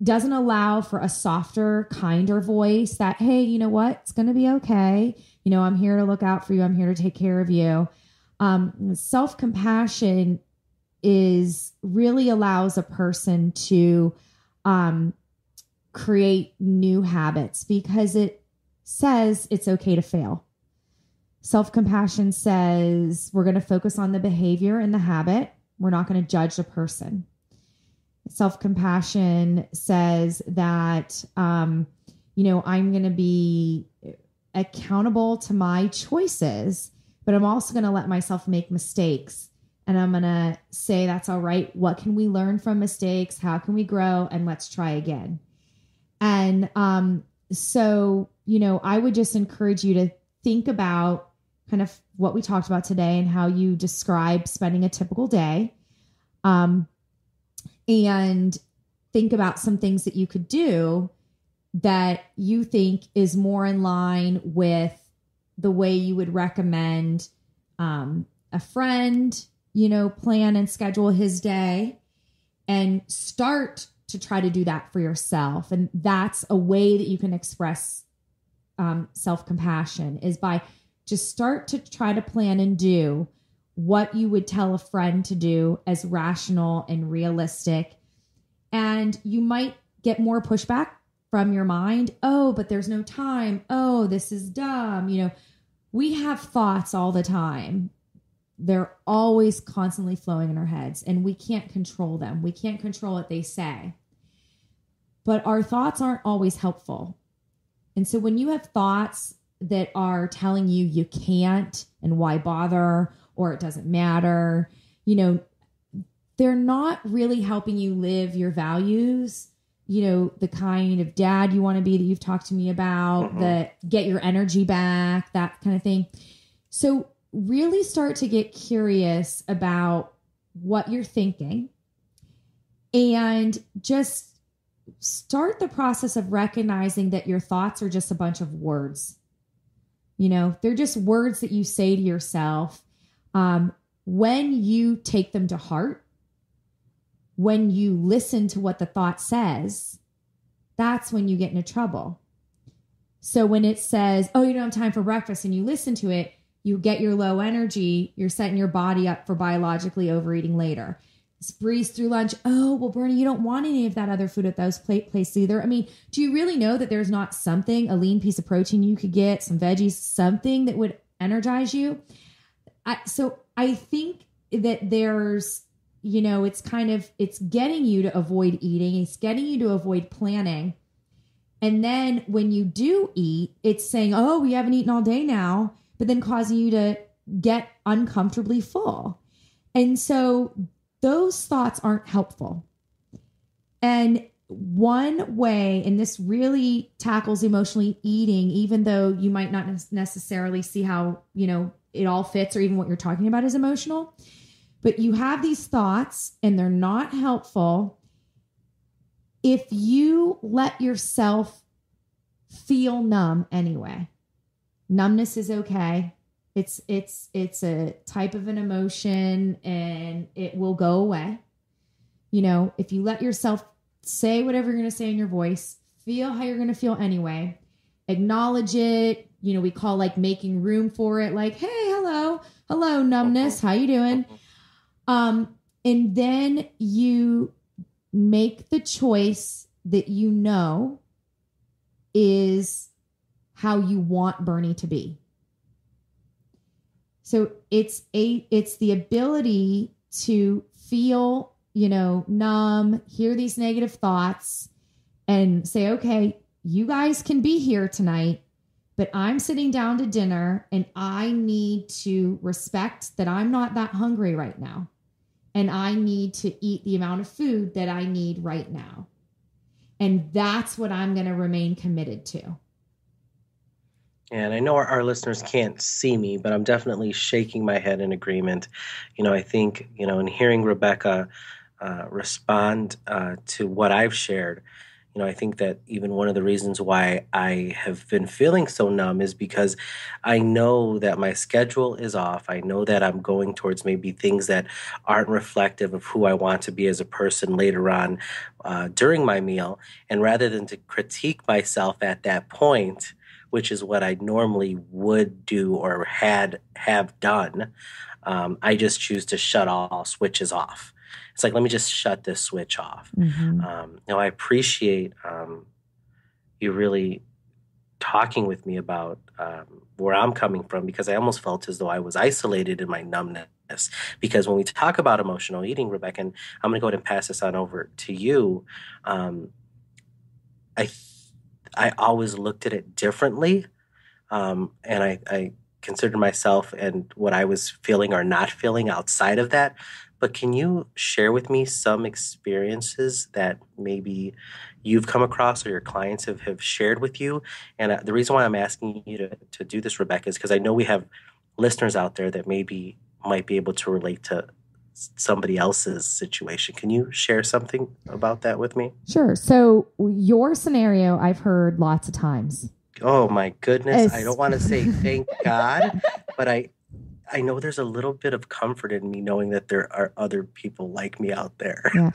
doesn't allow for a softer, kinder voice that, hey, you know what? It's going to be okay. I'm here to look out for you. I'm here to take care of you. Self-compassion really allows a person to create new habits because it says it's okay to fail. Self-compassion says we're going to focus on the behavior and the habit. We're not going to judge the person. Self-compassion says that, I'm going to be accountable to my choices, but I'm also going to let myself make mistakes. and I'm going to say, that's all right. What can we learn from mistakes? How can we grow? And let's try again. And so, I would just encourage you to think about kind of what we talked about today and how you describe spending a typical day. And think about some things that you could do that you think is more in line with the way you would recommend a friend, plan and schedule his day, and start to try to do that for yourself. And that's a way that you can express self-compassion, is by just start to try to plan and do what you would tell a friend to do as rational and realistic. And you might get more pushback from your mind. Oh, but there's no time. Oh, this is dumb. We have thoughts all the time. They're always constantly flowing in our heads, and we can't control them. We can't control what they say. But our thoughts aren't always helpful. And so when you have thoughts that are telling you you can't and why bother, or it doesn't matter, they're not really helping you live your values, the kind of dad you want to be that you've talked to me about, that get your energy back, that kind of thing. So really start to get curious about what you're thinking, and just start the process of recognizing that your thoughts are just a bunch of words. They're just words that you say to yourself. When you take them to heart, when you listen to what the thought says, that's when you get into trouble. So when it says, oh, you don't have time for breakfast, and you listen to it, you get your low energy, you're setting your body up for biologically overeating later. Breeze through lunch. Oh, well, Bernie, you don't want any of that other food at those places either. I mean, do you really know that there's not something, a lean piece of protein you could get, some veggies, something that would energize you? So I think that there's, it's getting you to avoid eating. It's getting you to avoid planning. And then when you do eat, it's saying, oh, we haven't eaten all day now, but then causing you to get uncomfortably full. And so those thoughts aren't helpful. And one way, and this really tackles emotionally eating, even though you might not necessarily see how, it all fits, or even what you're talking about is emotional, but you have these thoughts and they're not helpful. If you let yourself feel numb anyway, numbness is okay. It's a type of an emotion, and it will go away. If you let yourself say whatever you're going to say in your voice, feel how you're going to feel anyway, acknowledge it. We call making room for it. Like, hey, hello, numbness. How you doing? And then you make the choice that is how you want Bernie to be. So it's the ability to feel, numb, hear these negative thoughts, and say, okay, you guys can be here tonight, but I'm sitting down to dinner, and I need to respect that I'm not that hungry right now. And I need to eat the amount of food that I need right now. And that's what I'm going to remain committed to. And I know our listeners can't see me, but I'm definitely shaking my head in agreement. I think, in hearing Rebecca respond to what I've shared, I think that even one of the reasons why I have been feeling so numb is because I know that my schedule is off. I know that I'm going towards maybe things that aren't reflective of who I want to be as a person later on during my meal. And rather than to critique myself at that point, which is what I normally would do or have done, I just choose to shut all switches off. It's like, let me just shut this switch off. I appreciate you really talking with me about where I'm coming from, because I almost felt as though I was isolated in my numbness. Because when we talk about emotional eating, Rebecca, and I'm going to go ahead and pass this on over to you, I always looked at it differently. And I considered myself and what I was feeling or not feeling outside of that. But can you share with me some experiences that maybe you've come across or your clients have shared with you? And the reason why I'm asking you to do this, Rebecca, is because I know we have listeners out there that maybe might be able to relate to somebody else's situation. Can you share something about that with me? Sure. So your scenario, I've heard lots of times. Oh my goodness. I don't want to say thank God, but I know there's a little bit of comfort in me knowing that there are other people like me out there. Yeah.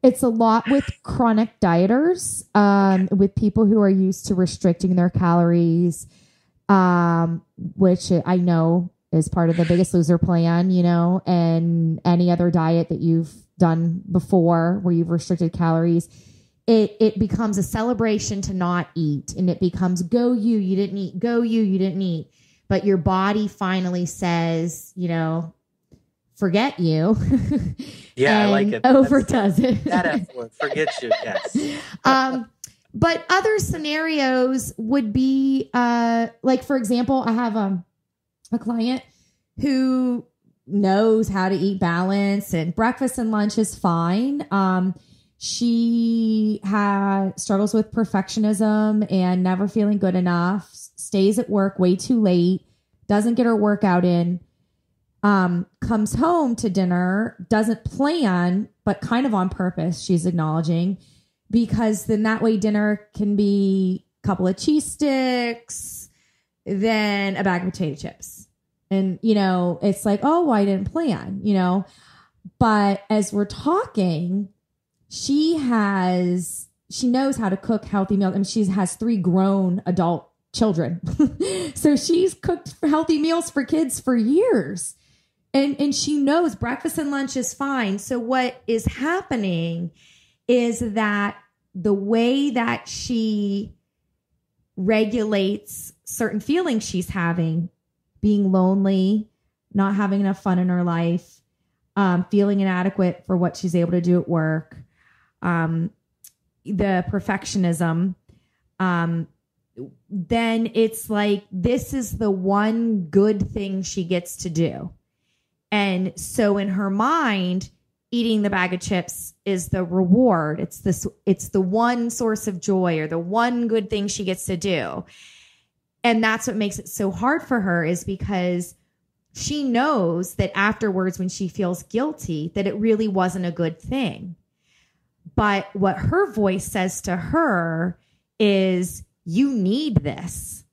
It's a lot with chronic dieters, with people who are used to restricting their calories, which I know is part of the Biggest Loser plan, and any other diet that you've done before where you've restricted calories. It becomes a celebration to not eat, and it becomes go you didn't eat, go you didn't eat. But your body finally says, forget you. Yeah, I like it. Overdoes it. That effort, forget you, yes. But other scenarios would be, like, for example, I have a client who knows how to eat balanced, and breakfast and lunch is fine. She struggles with perfectionism and never feeling good enough, stays at work way too late, doesn't get her workout in, comes home to dinner, doesn't plan, but kind of on purpose, she's acknowledging, because then that way dinner can be a couple of cheese sticks, then a bag of potato chips. And, it's like, oh, I didn't plan, but as we're talking, she knows how to cook healthy meals. I mean, she has 3 grown adult children. So she's cooked healthy meals for kids for years. And she knows breakfast and lunch is fine. So what is happening is that the way that she regulates certain feelings she's having, being lonely, not having enough fun in her life, feeling inadequate for what she's able to do at work, the perfectionism, then it's like, this is the one good thing she gets to do. And so in her mind, eating the bag of chips is the reward. It's the one source of joy, or the one good thing she gets to do. And that's what makes it so hard for her, is because she knows that afterwards, when she feels guilty, that it really wasn't a good thing. But what her voice says to her is, you need this.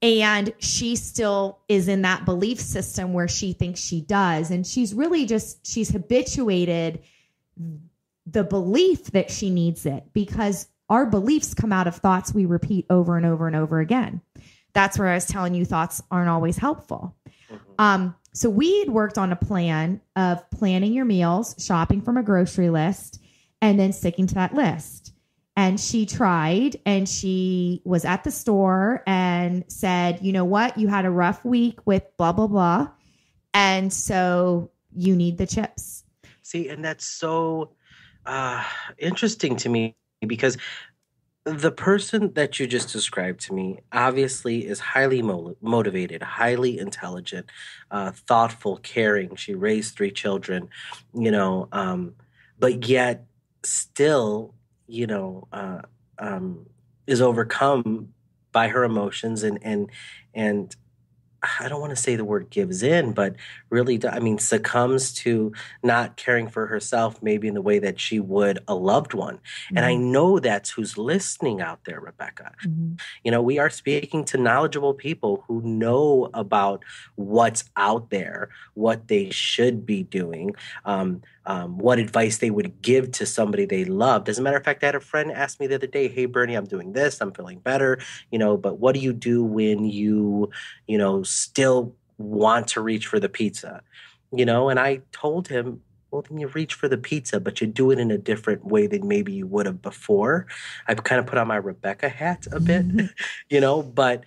And she still is in that belief system where she thinks she does. And she's really she's habituated the belief that she needs it, because our beliefs come out of thoughts we repeat over and over and over again. That's where I was telling you thoughts aren't always helpful. Mm-hmm. So we'd worked on a plan of planning your meals, shopping from a grocery list, and then sticking to that list. And she tried, and she was at the store and said, you know what? You had a rough week with blah, blah, blah. And so you need the chips. See, and that's so interesting to me, because the person that you just described to me obviously is highly motivated, highly intelligent, thoughtful, caring. She raised 3 children, but yet still, is overcome by her emotions and I don't want to say the word gives in, but really, succumbs to not caring for herself, maybe in the way that she would a loved one. Mm-hmm. And I know that's who's listening out there, Rebecca. Mm-hmm. We are speaking to knowledgeable people who know about what's out there, what they should be doing, what advice they would give to somebody they loved. As a matter of fact, I had a friend ask me the other day, hey, Bernie, I'm doing this, I'm feeling better, but what do you do when you still want to reach for the pizza, and I told him, well, then you reach for the pizza, but you do it in a different way than maybe you would have before. I've kind of put on my Rebecca hat a bit, but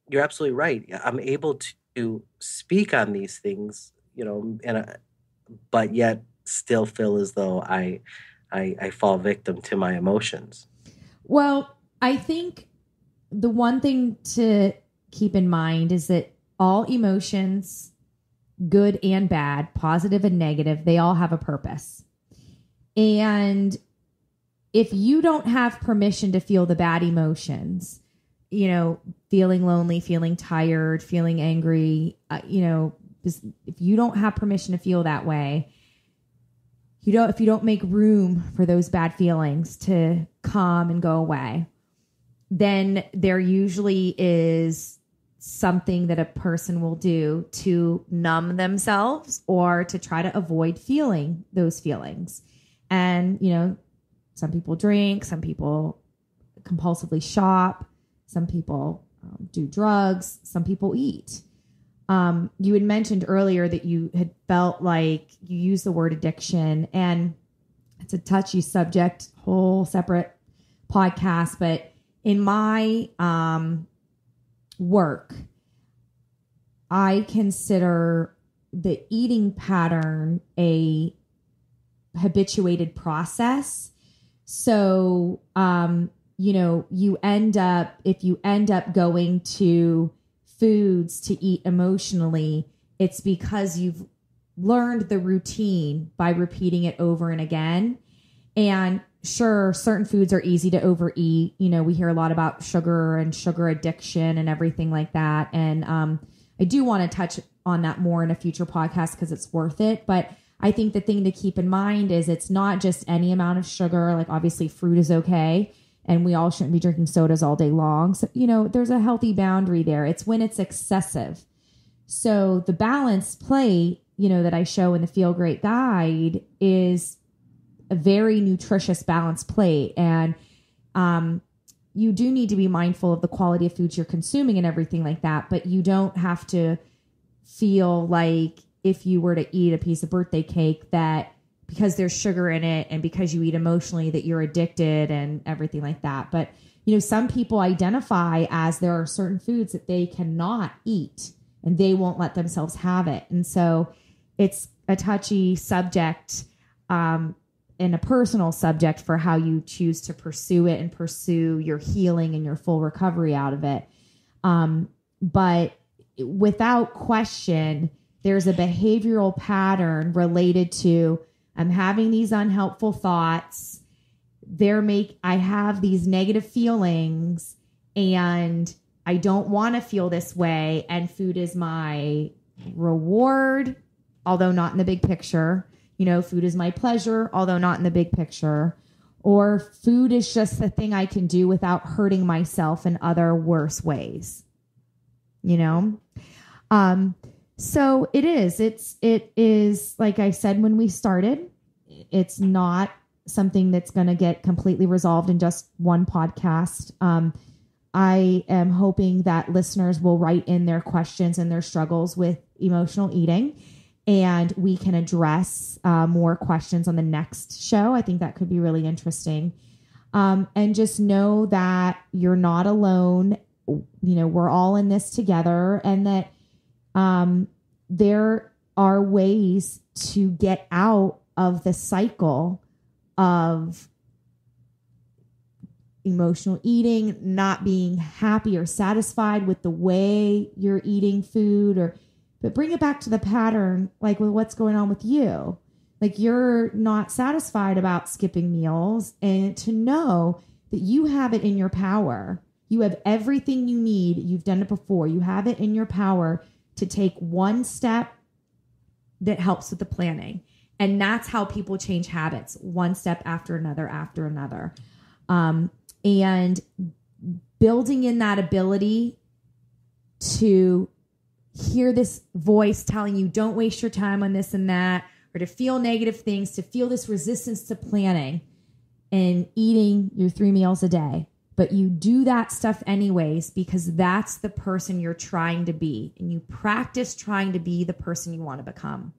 you're absolutely right. I'm able to speak on these things, but yet still feel as though I fall victim to my emotions. Well, I think the one thing to keep in mind is that all emotions, good and bad, positive and negative, they all have a purpose. And if you don't have permission to feel the bad emotions, you know, feeling lonely, feeling tired, feeling angry, you know, if you don't have permission to feel that way, if you don't make room for those bad feelings to come and go away, then there usually is something that a person will do to numb themselves or to try to avoid feeling those feelings. And, you know, some people drink, some people compulsively shop, some people do drugs, some people eat. You had mentioned earlier that you had felt like you used the word addiction, and it's a touchy subject, whole separate podcast. But in my work, I consider the eating pattern a habituated process. So, you know, if you end up going to foods to eat emotionally, it's because you've learned the routine by repeating it over and again. And sure, certain foods are easy to overeat. You know, we hear a lot about sugar and sugar addiction and everything like that. And I do want to touch on that more in a future podcast because it's worth it. But I think the thing to keep in mind is it's not just any amount of sugar. Like obviously fruit is okay, and we all shouldn't be drinking sodas all day long. So, you know, there's a healthy boundary there. It's when it's excessive. So the balanced plate, you know, that I show in the Feel Great Guide is a very nutritious balanced plate. And you do need to be mindful of the quality of foods you're consuming and everything like that. But you don't have to feel like if you were to eat a piece of birthday cake that because there's sugar in it and because you eat emotionally that you're addicted and everything like that. But, you know, some people identify as there are certain foods that they cannot eat and they won't let themselves have it. And so it's a touchy subject and a personal subject for how you choose to pursue it and pursue your healing and your full recovery out of it. But without question, there's a behavioral pattern related to I'm having these unhelpful thoughts. I have these negative feelings and I don't want to feel this way. And food is my reward, although not in the big picture. You know, food is my pleasure, although not in the big picture. Or food is just the thing I can do without hurting myself in other worse ways. You know? So it is, like I said, when we started, it's not something that's going to get completely resolved in just one podcast. I am hoping that listeners will write in their questions and their struggles with emotional eating, and we can address more questions on the next show. I think that could be really interesting. And just know that you're not alone. You know, we're all in this together, and that there are ways to get out of the cycle of emotional eating, not being happy or satisfied with the way you're eating food, but bring it back to the pattern, like with what's going on with you. Like you're not satisfied about skipping meals, and to know that you have it in your power. You have everything you need. You've done it before. You have it in your power to take one step that helps with the planning. And that's how people change habits, one step after another. And building in that ability to hear this voice telling you, don't waste your time on this and that, or to feel negative things, to feel this resistance to planning and eating your 3 meals a day. But you do that stuff anyways, because that's the person you're trying to be. And you practice trying to be the person you want to become.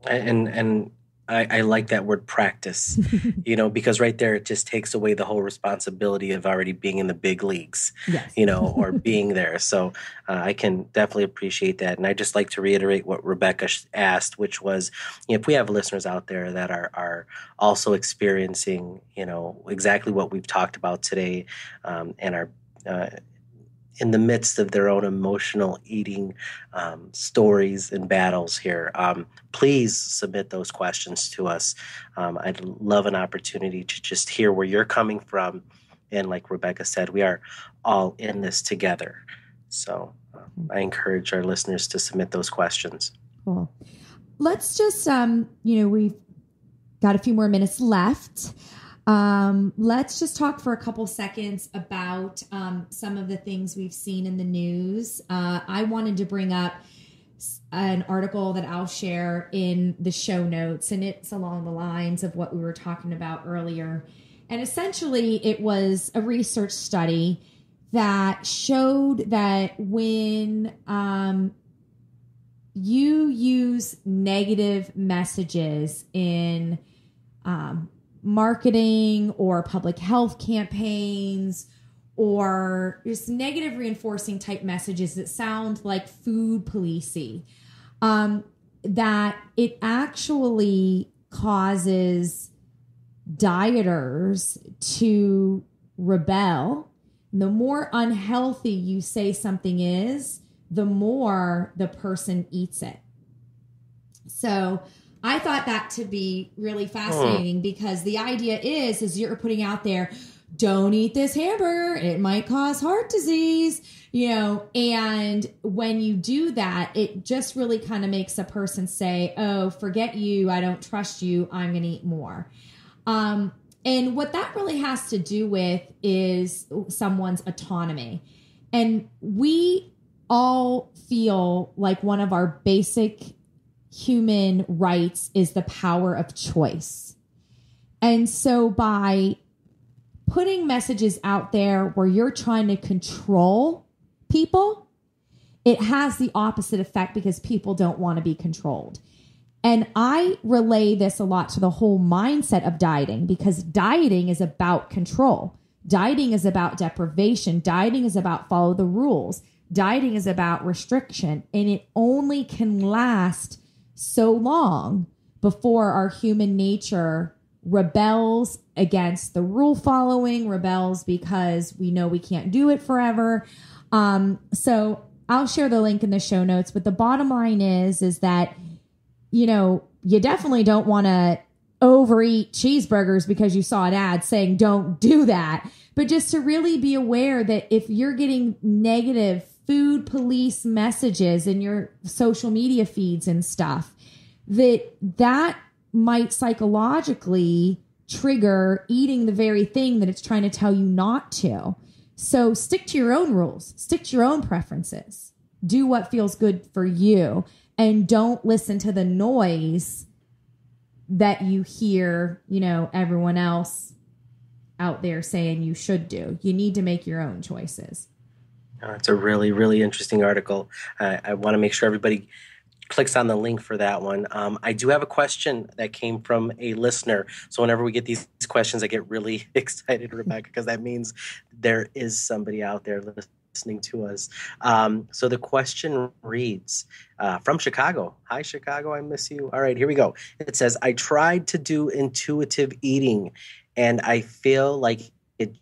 And I like that word practice, you know, because right there, it just takes away the whole responsibility of already being in the big leagues, yes. You know, or being there. So I can definitely appreciate that. And I just like to reiterate what Rebecca asked, which was, you know, if we have listeners out there that are also experiencing, you know, exactly what we've talked about today, and are in the midst of their own emotional eating stories and battles here, please submit those questions to us. I'd love an opportunity to just hear where you're coming from. And like Rebecca said, we are all in this together. So I encourage our listeners to submit those questions. Cool. Let's just, we've got a few more minutes left. Let's just talk for a couple seconds about some of the things we've seen in the news. I wanted to bring up an article that I'll share in the show notes, and it's along the lines of what we were talking about earlier. And essentially, it was a research study that showed that when you use negative messages in marketing or public health campaigns, or just negative reinforcing type messages that sound like food policing, that it actually causes dieters to rebel. And the more unhealthy you say something is, the more the person eats it. So I thought that to be really fascinating, because the idea is you're putting out there, don't eat this hamburger, it might cause heart disease, and when you do that, it just really kind of makes a person say, oh, forget you, I don't trust you, I'm going to eat more. And what that really has to do with is someone's autonomy. And we all feel like one of our basic human rights is the power of choice. And so by putting messages out there where you're trying to control people, it has the opposite effect, because people don't want to be controlled. And I relay this a lot to the whole mindset of dieting, because dieting is about control. Dieting is about deprivation. Dieting is about follow the rules. Dieting is about restriction, and it only can last so long before our human nature rebels against the rule following, rebels because we know we can't do it forever. So I'll share the link in the show notes, but the bottom line is that, you definitely don't want to overeat cheeseburgers because you saw an ad saying don't do that, but just to really be aware that if you're getting negative food police messages in your social media feeds and stuff, that might psychologically trigger eating the very thing that it's trying to tell you not to. So stick to your own rules, stick to your own preferences, do what feels good for you, and don't listen to the noise that you hear, everyone else out there saying you should do. You need to make your own choices. It's a really, really interesting article. I want to make sure everybody clicks on the link for that one. I do have a question that came from a listener. So whenever we get these questions, I get really excited, Rebecca, because that means there is somebody out there listening to us. So the question reads, from Chicago. Hi, Chicago, I miss you. All right, here we go. It says, I tried to do intuitive eating, and I feel like it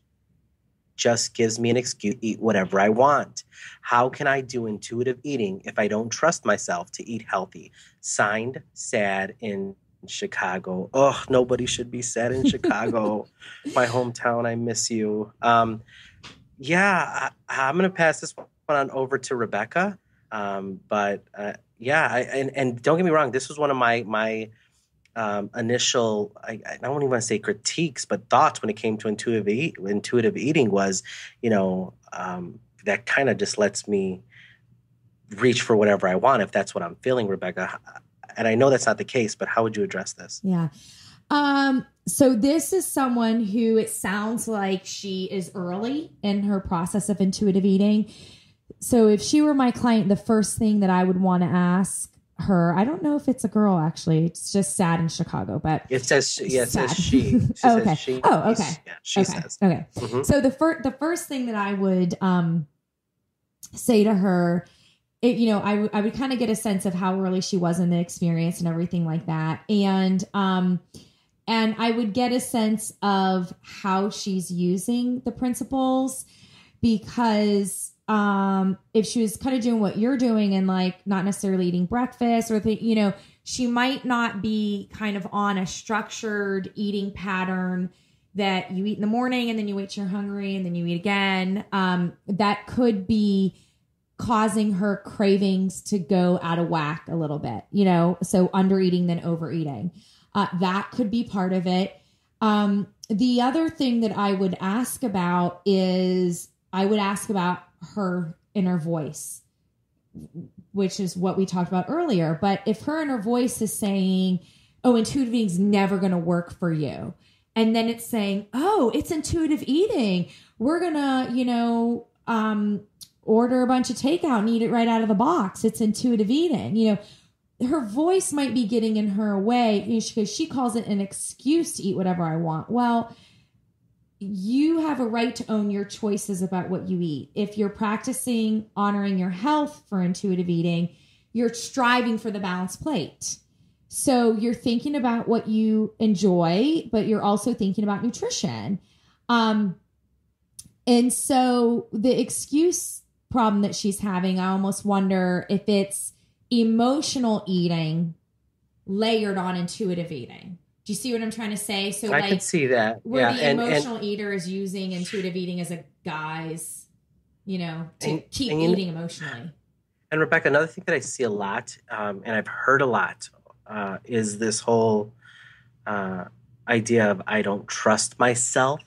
just gives me an excuse to eat whatever I want. How can I do intuitive eating if I don't trust myself to eat healthy? Signed, Sad in Chicago. Oh, nobody should be sad in Chicago. My hometown, I miss you. I'm going to pass this one on over to Rebecca. And don't get me wrong, this was one of my initial, I don't even want to say critiques, but thoughts when it came to intuitive eating was, that kind of just lets me reach for whatever I want if that's what I'm feeling, Rebecca. And I know that's not the case, but how would you address this? Yeah. So this is someone who, it sounds like she is early in her process of intuitive eating. So if she were my client, the first thing that I would want to ask her, I don't know if it's a girl, actually. It's just Sad in Chicago, but it says she. It says she. Okay. Says she. Oh, okay. Yeah, she says. Okay. Mm-hmm. So the first thing that I would say to her, I would kind of get a sense of how early she was in the experience and everything like that, and I would get a sense of how she's using the principles, because if she was kind of doing what you're doing and like not necessarily eating breakfast or she might not be kind of on a structured eating pattern that you eat in the morning and then you wait till you're hungry and then you eat again. That could be causing her cravings to go out of whack a little bit, so under eating than overeating. That could be part of it. The other thing that I would ask about is her inner voice, which is what we talked about earlier. But if her inner voice is saying, oh, intuitive eating is never going to work for you. And then it's saying, oh, it's intuitive eating. We're going to, order a bunch of takeout and eat it right out of the box. It's intuitive eating. Her voice might be getting in her way because she calls it an excuse to eat whatever I want. Well, you have a right to own your choices about what you eat. If you're practicing honoring your health for intuitive eating, you're striving for the balanced plate. So you're thinking about what you enjoy, but you're also thinking about nutrition. And so the excuse problem that she's having, I almost wonder if it's emotional eating layered on intuitive eating. Do you see what I'm trying to say? So I can see that. Where the emotional eater is using intuitive eating as a guise, to keep eating emotionally. And Rebecca, another thing that I see a lot, and I've heard a lot, is this whole idea of I don't trust myself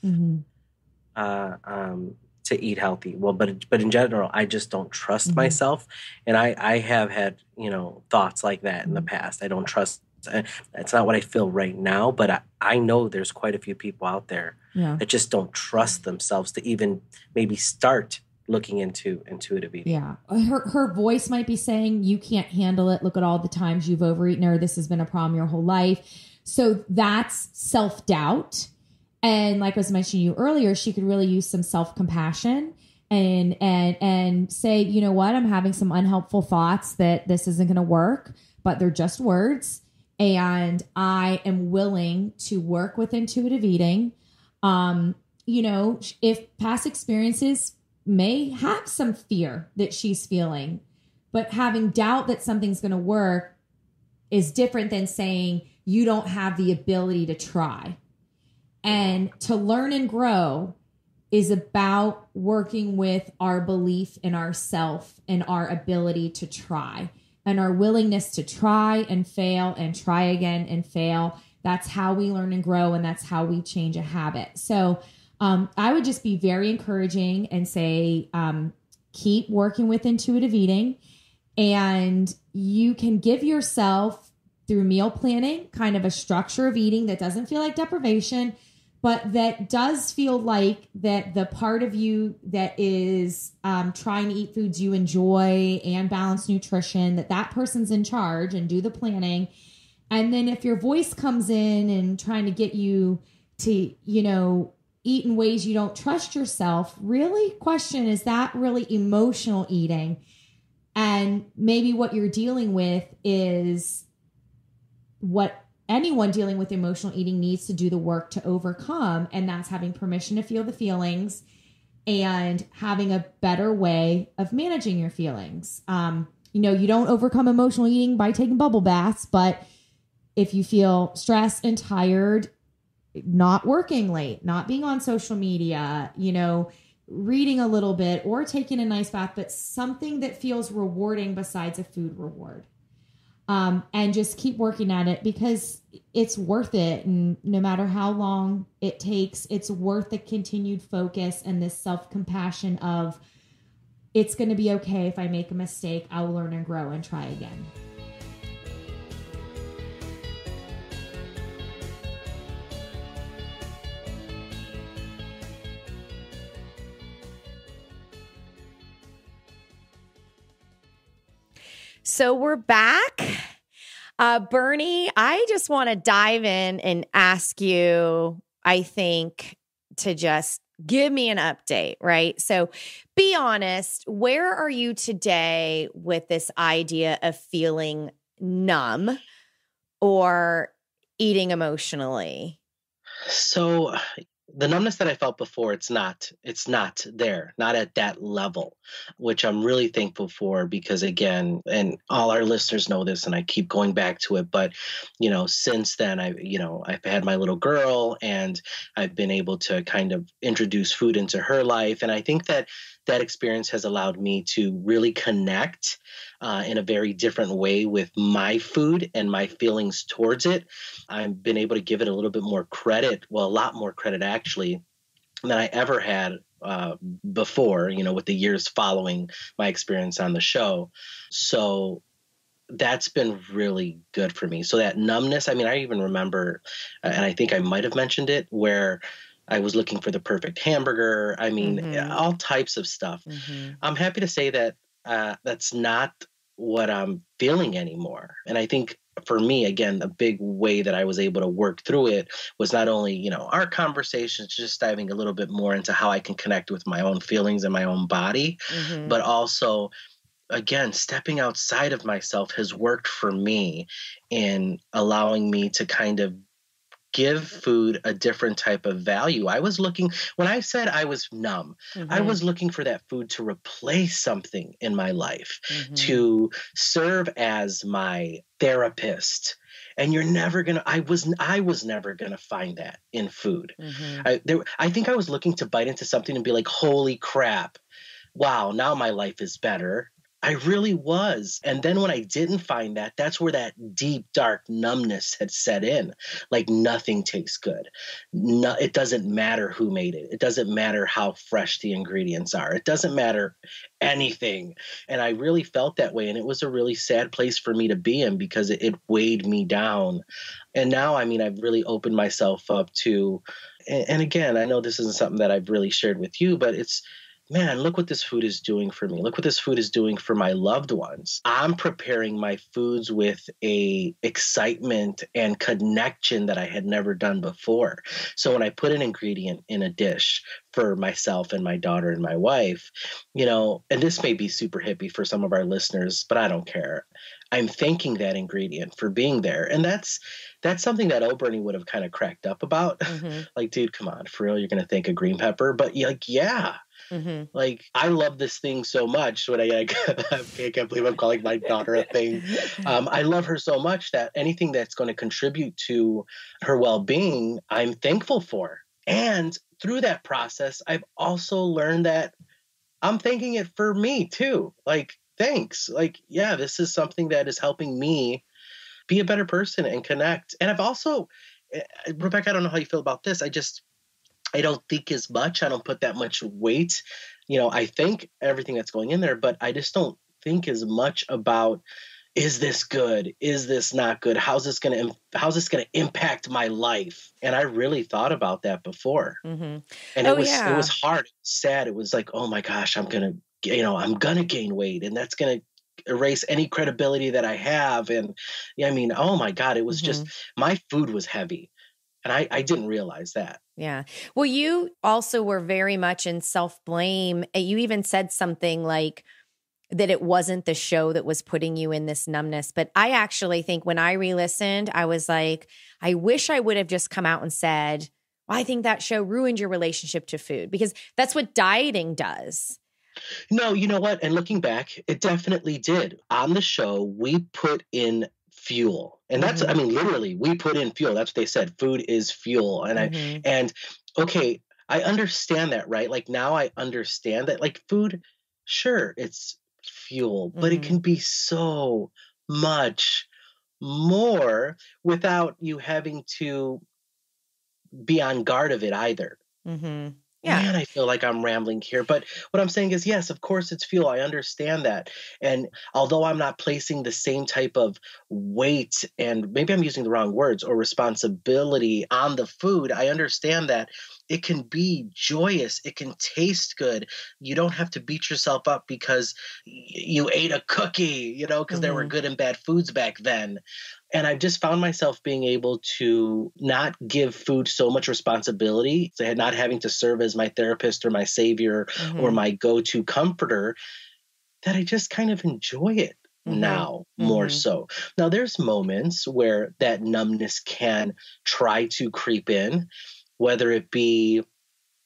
to eat healthy. Well, but in general, I just don't trust myself. And I have had, thoughts like that in the past. I don't trust. It's not what I feel right now, but I know there's quite a few people out there that just don't trust themselves to even maybe start looking into intuitive eating. Yeah. Her voice might be saying, you can't handle it. Look at all the times you've overeaten, or this has been a problem your whole life. So that's self-doubt. And like I was mentioning you earlier, she could really use some self-compassion and say, you know what, I'm having some unhelpful thoughts that this isn't going to work, but they're just words. And I am willing to work with intuitive eating. If past experiences may have some fear that she's feeling, but having doubt that something's going to work is different than saying you don't have the ability to try. And to learn and grow is about working with our belief in ourself and our ability to try and our willingness to try and fail and try again and fail. That's how we learn and grow, and that's how we change a habit. So I would just be very encouraging and say, keep working with intuitive eating, and you can give yourself through meal planning kind of a structure of eating that doesn't feel like deprivation, but that does feel like that the part of you that is trying to eat foods you enjoy and balance nutrition, that person's in charge and do the planning. And then if your voice comes in and trying to get you to, eat in ways you don't trust yourself, really question, is that really emotional eating? And maybe what you're dealing with is what anyone dealing with emotional eating needs to do the work to overcome. And that's having permission to feel the feelings and having a better way of managing your feelings. You don't overcome emotional eating by taking bubble baths, but if you feel stressed and tired, not working late, not being on social media, reading a little bit or taking a nice bath, but something that feels rewarding besides a food reward. And just keep working at it because it's worth it. And no matter how long it takes, it's worth the continued focus and this self-compassion of it's going to be okay if I make a mistake, I'll learn and grow and try again. So we're back. Bernie, I just want to dive in and ask you, I think, to just give me an update, right? So be honest, where are you today with this idea of feeling numb or eating emotionally? So the numbness that I felt before, it's not there, not at that level, which I'm really thankful for because again, and all our listeners know this and I keep going back to it, but since then I've had my little girl and I've been able to kind of introduce food into her life. And I think that experience has allowed me to really connect in a very different way with my food and my feelings towards it. I've been able to give it a little bit more credit, well, a lot more credit actually, than I ever had before, with the years following my experience on the show. So that's been really good for me. So that numbness, I mean, I even remember, and I think I might have mentioned it, where I was looking for the perfect hamburger. I mean, all types of stuff. I'm happy to say that that's not what I'm feeling anymore. And I think for me, again, a big way that I was able to work through it was not only, our conversations, just diving a little bit more into how I can connect with my own feelings and my own body, but also, again, stepping outside of myself has worked for me in allowing me to kind of give food a different type of value. When I said I was numb, I was looking for that food to replace something in my life, to serve as my therapist. And I was never gonna find that in food. I think I was looking to bite into something and be like, holy crap, wow, now my life is better. I really was. And then when I didn't find that, that's where that deep, dark numbness had set in. Like nothing tastes good. No, it doesn't matter who made it. It doesn't matter how fresh the ingredients are. It doesn't matter anything. And I really felt that way. And it was a really sad place for me to be in because it weighed me down. And now, I mean, I've really opened myself up to, and again, I know this isn't something that I've really shared with you, but it's, man, look what this food is doing for me. Look what this food is doing for my loved ones. I'm preparing my foods with a excitement and connection that I had never done before. So when I put an ingredient in a dish for myself and my daughter and my wife, and this may be super hippie for some of our listeners, but I don't care. I'm thanking that ingredient for being there. And that's something that Bernie would have kind of cracked up about. Like, dude, come on, for real, you're going to thank a green pepper? But yeah. Like, I love this thing so much. When I can't believe I'm calling my daughter a thing. I love her so much that anything that's going to contribute to her well-being, I'm thankful for. And through that process, I've also learned that I'm thanking it for me too. Like, thanks. Like, yeah, this is something that is helping me be a better person and connect. And I've also, Rebecca, I don't know how you feel about this. I don't think as much. I don't put that much weight. I think everything that's going in there, but I just don't think as much about, is this good? Is this not good? How's this going to impact my life? And I really thought about that before. And it was hard. It was sad. It was like, oh my gosh, I'm going to gain weight and that's going to erase any credibility that I have. And I mean, oh my God, it was just, my food was heavy. And I didn't realize that. Yeah. Well, you also were very much in self-blame. You even said something like that it wasn't the show that was putting you in this numbness. But I actually think when I re-listened, I was like, I wish I would have just come out and said, well, I think that show ruined your relationship to food, because that's what dieting does. No, you know what? And looking back, it definitely did. On the show, we put in fuel. And that's, I mean, literally, we put in fuel. That's what they said. Food is fuel. And okay, I understand that, right? Like now I understand that, like, food, sure, it's fuel, but it can be so much more without you having to be on guard of it either. Yeah. Man, I feel like I'm rambling here. But what I'm saying is, yes, of course it's fuel. I understand that. And although I'm not placing the same type of weight, and maybe I'm using the wrong words, or responsibility on the food, I understand that it can be joyous. It can taste good. You don't have to beat yourself up because you ate a cookie, because there were good and bad foods back then. And I've just found myself being able to not give food so much responsibility, not having to serve as my therapist or my savior or my go-to comforter, that I just kind of enjoy it now more so. Now, there's moments where that numbness can try to creep in. whether it be,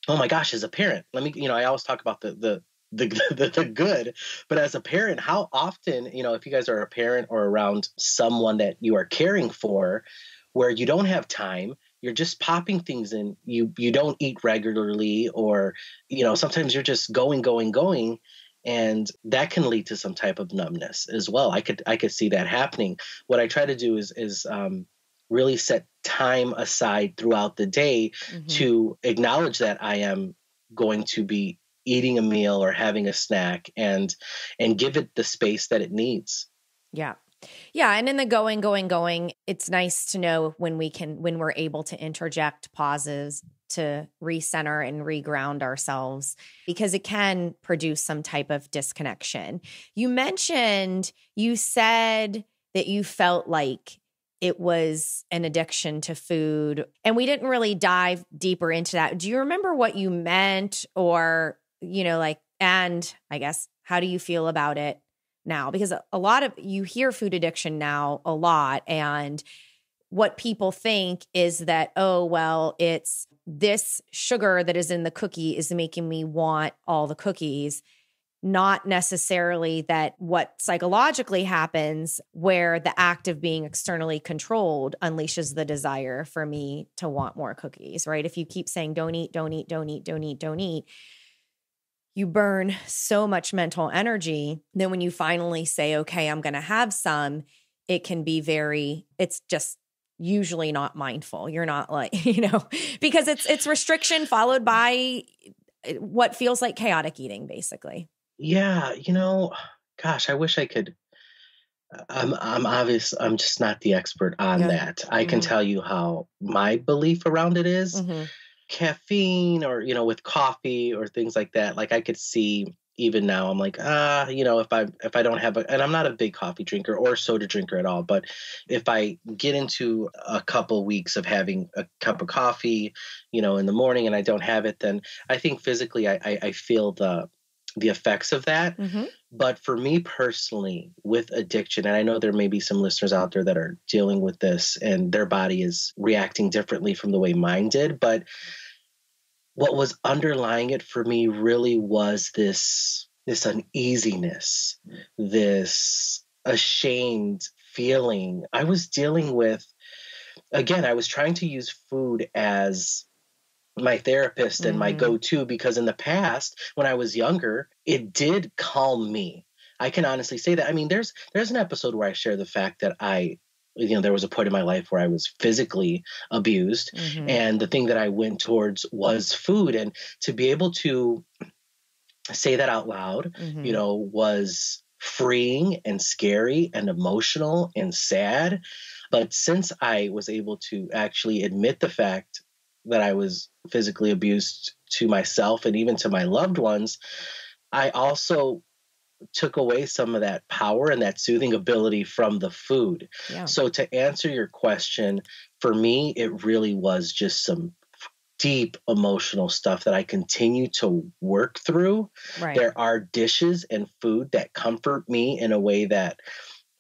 oh my gosh, as a parent, let me, I always talk about the good, but as a parent, how often, if you guys are a parent or around someone that you are caring for, where you don't have time, you're just popping things in, you don't eat regularly, or, sometimes you're just going, and that can lead to some type of numbness as well. I could see that happening. What I try to do is really set time aside throughout the day to acknowledge that I am going to be eating a meal or having a snack, and give it the space that it needs. Yeah. Yeah. And in the going, it's nice to know when we're able to interject pauses to recenter and reground ourselves, because it can produce some type of disconnection. You said that you felt like it was an addiction to food, and we didn't really dive deeper into that. Do you remember what you meant, or, and I guess, how do you feel about it now? Because you hear food addiction now a lot, and what people think is that, oh, well, it's this sugar that is in the cookie is making me want all the cookies. Not necessarily that what psychologically happens, where the act of being externally controlled unleashes the desire for me to want more cookies, right? If you keep saying, don't eat, you burn so much mental energy. Then when you finally say, okay, I'm going to have some, it can be it's just usually not mindful. You're not like, because it's restriction followed by what feels like chaotic eating, basically. Yeah. Gosh, I wish I could. I'm just not the expert on that. I can tell you how my belief around it is. Caffeine, or, with coffee or things like that. Like, I could see even now, I'm like, if I don't have and I'm not a big coffee drinker or soda drinker at all, but if I get into a couple weeks of having a cup of coffee, in the morning, and I don't have it, then I think physically I feel the effects of that. But for me personally, with addiction, and I know there may be some listeners out there that are dealing with this and their body is reacting differently from the way mine did, but what was underlying it for me really was this uneasiness, this ashamed feeling. I was dealing with, again, I was trying to use food as my therapist and my go-to, because in the past, when I was younger, it did calm me. I can honestly say that. I mean, there's an episode where I share the fact that there was a point in my life where I was physically abused, and the thing that I went towards was food. And to be able to say that out loud, was freeing and scary and emotional and sad. But since I was able to actually admit the fact that I was physically abused to myself and even to my loved ones, I also took away some of that power and that soothing ability from the food. Yeah. So to answer your question, for me, it really was just some deep emotional stuff that I continue to work through. Right. There are dishes and food that comfort me in a way that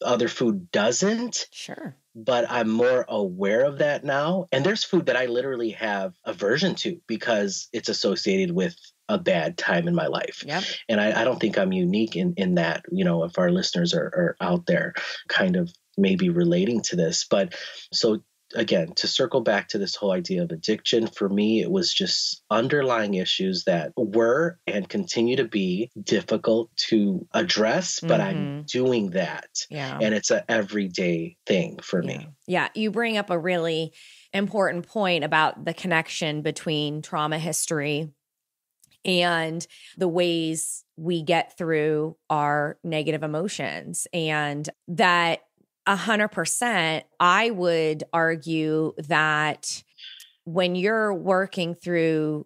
other food doesn't. Sure. But I'm more aware of that now. And there's food that I literally have aversion to because it's associated with a bad time in my life. Yep. And I don't think I'm unique in that, if our listeners are out there kind of maybe relating to this. But so again, to circle back to this whole idea of addiction, for me, it was just underlying issues that were and continue to be difficult to address, but I'm doing that. Yeah. And it's an everyday thing for me. Yeah. You bring up a really important point about the connection between trauma history and the ways we get through our negative emotions, and that 100%, I would argue that when you're working through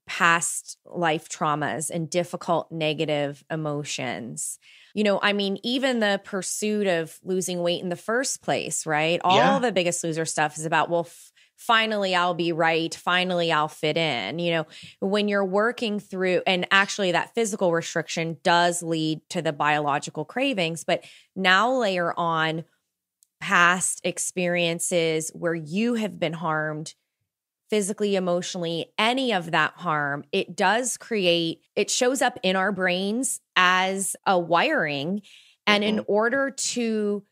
past life traumas and difficult negative emotions, even the pursuit of losing weight in the first place, right? All the Biggest Loser stuff is about, finally I'll be right. Finally I'll fit in. When you're working through, and actually that physical restriction does lead to the biological cravings, but now layer on past experiences where you have been harmed physically, emotionally, any of that harm, it shows up in our brains as a wiring. And in order to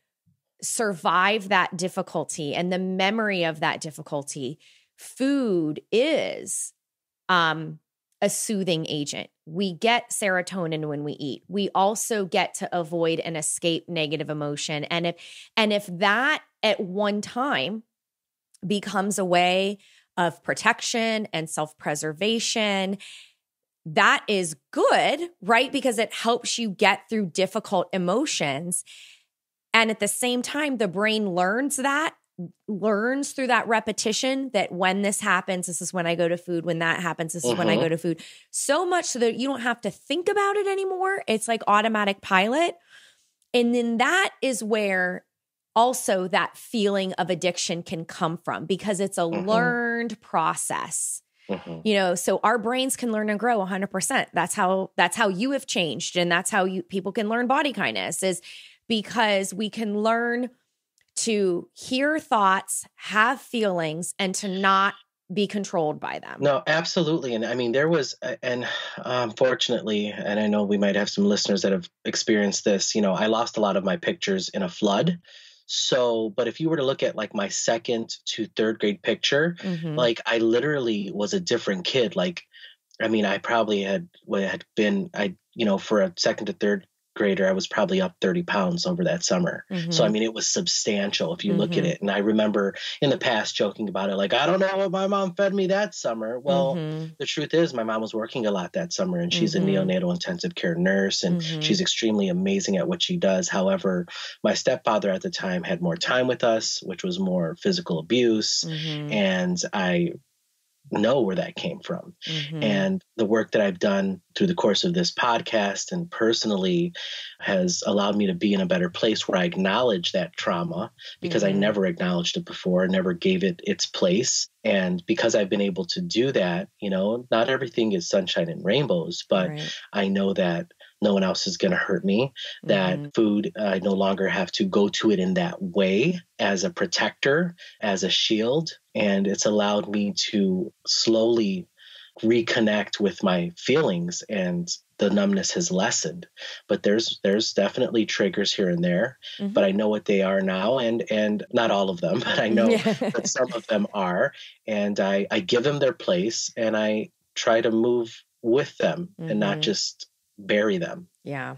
survive that difficulty and the memory of that difficulty, food is a soothing agent. We get serotonin when we eat. We also get to avoid and escape negative emotion. And if that at one time becomes a way of protection and self-preservation, that is good, right? Because it helps you get through difficult emotions. And at the same time, the brain learns through that repetition that when this happens, this is when I go to food. When that happens, this is when I go to food. So much so that you don't have to think about it anymore. It's like automatic pilot. And then that is where also that feeling of addiction can come from, because it's a learned process. So our brains can learn and grow 100%. That's how you have changed. And that's how people can learn body kindness, is because we can learn to hear thoughts, have feelings, and to not be controlled by them. No, absolutely. And I mean, there was, and unfortunately, and I know we might have some listeners that have experienced this, I lost a lot of my pictures in a flood. So, but if you were to look at like my second to third grade picture, like I literally was a different kid. Like, I mean, I probably had been, for a second to third grader, I was probably up 30 pounds over that summer. So, I mean, it was substantial if you look at it. And I remember in the past joking about it, like, I don't know what my mom fed me that summer. Well, the truth is my mom was working a lot that summer, and she's a neonatal intensive care nurse, and she's extremely amazing at what she does. However, my stepfather at the time had more time with us, which was more physical abuse. And I know where that came from. And the work that I've done through the course of this podcast and personally has allowed me to be in a better place where I acknowledge that trauma, because I never acknowledged it before, never gave it its place. And because I've been able to do that, not everything is sunshine and rainbows, but I know that no one else is going to hurt me, that food, I no longer have to go to it in that way as a protector, as a shield. And it's allowed me to slowly reconnect with my feelings, and the numbness has lessened. But there's definitely triggers here and there, but I know what they are now, and not all of them, but I know that some of them are, and I give them their place, and I try to move with them and not just bury them. Yeah.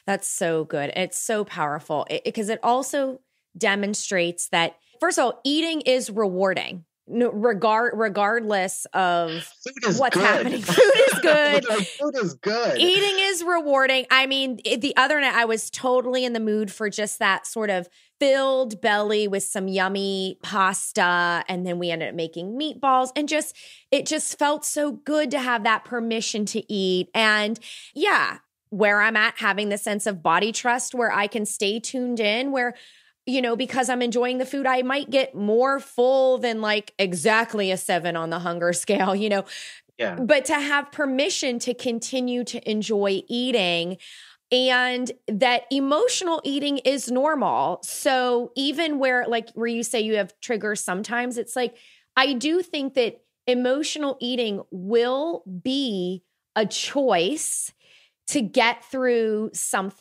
That's so good. It's so powerful because it also demonstrates that, first of all, eating is rewarding. Regardless of what's happening. Food is good. Food is good. Eating is rewarding. I mean, the other night I was totally in the mood for just that sort of filled belly with some yummy pasta. And then we ended up making meatballs, and it just felt so good to have that permission to eat. And yeah, where I'm at, having the sense of body trust where I can stay tuned in, where because I'm enjoying the food, I might get more full than like exactly a 7 on the hunger scale, Yeah. But to have permission to continue to enjoy eating, and that emotional eating is normal. So even where you say you have triggers sometimes, it's like, I do think that emotional eating will be a choice to get through some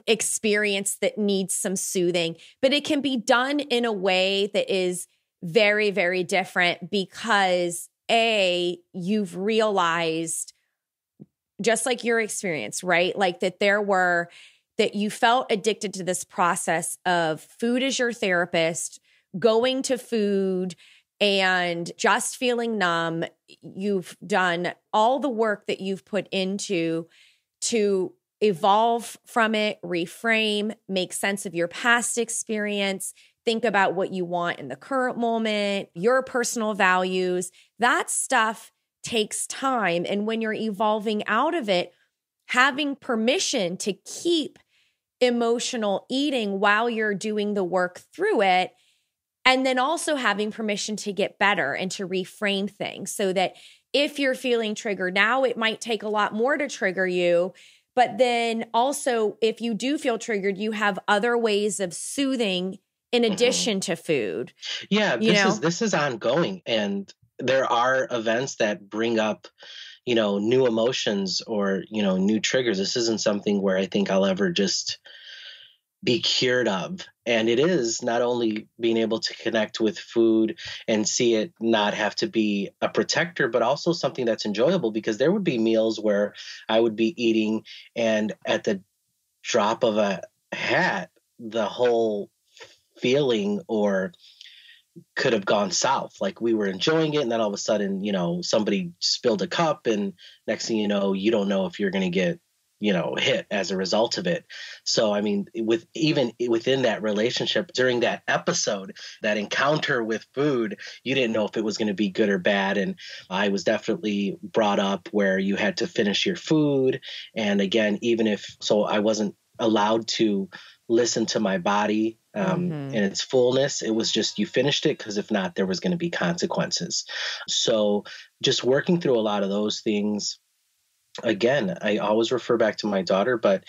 experience that needs some soothing, but it can be done in a way that is very, very different, because you've realized, just like your experience, right? Like that you felt addicted to this process of food as your therapist, going to food and just feeling numb. You've done all the work that you've put into to evolve from it, reframe, make sense of your past experience, think about what you want in the current moment, your personal values. That stuff takes time. And when you're evolving out of it, having permission to keep emotional eating while you're doing the work through it, and then also having permission to get better and to reframe things, so that if you're feeling triggered now, it might take a lot more to trigger you. But then also, if you do feel triggered, you have other ways of soothing in addition to food. Yeah, You know? this is ongoing, and there are events that bring up, new emotions or, new triggers. This isn't something where I think I'll ever just be cured of. And it is not only being able to connect with food and see it not have to be a protector, but also something that's enjoyable, because there would be meals where I would be eating and at the drop of a hat, the whole feeling or could have gone south. Like we were enjoying it, and then all of a sudden, somebody spilled a cup, and next thing you know, you don't know if you're going to get, hit as a result of it. So, I mean, even within that relationship, during that episode, that encounter with food, you didn't know if it was going to be good or bad. And I was definitely brought up where you had to finish your food. And again, I wasn't allowed to listen to my body in its fullness. It was just, you finished it, because if not, there was going to be consequences. So just working through a lot of those things. Again, I always refer back to my daughter, but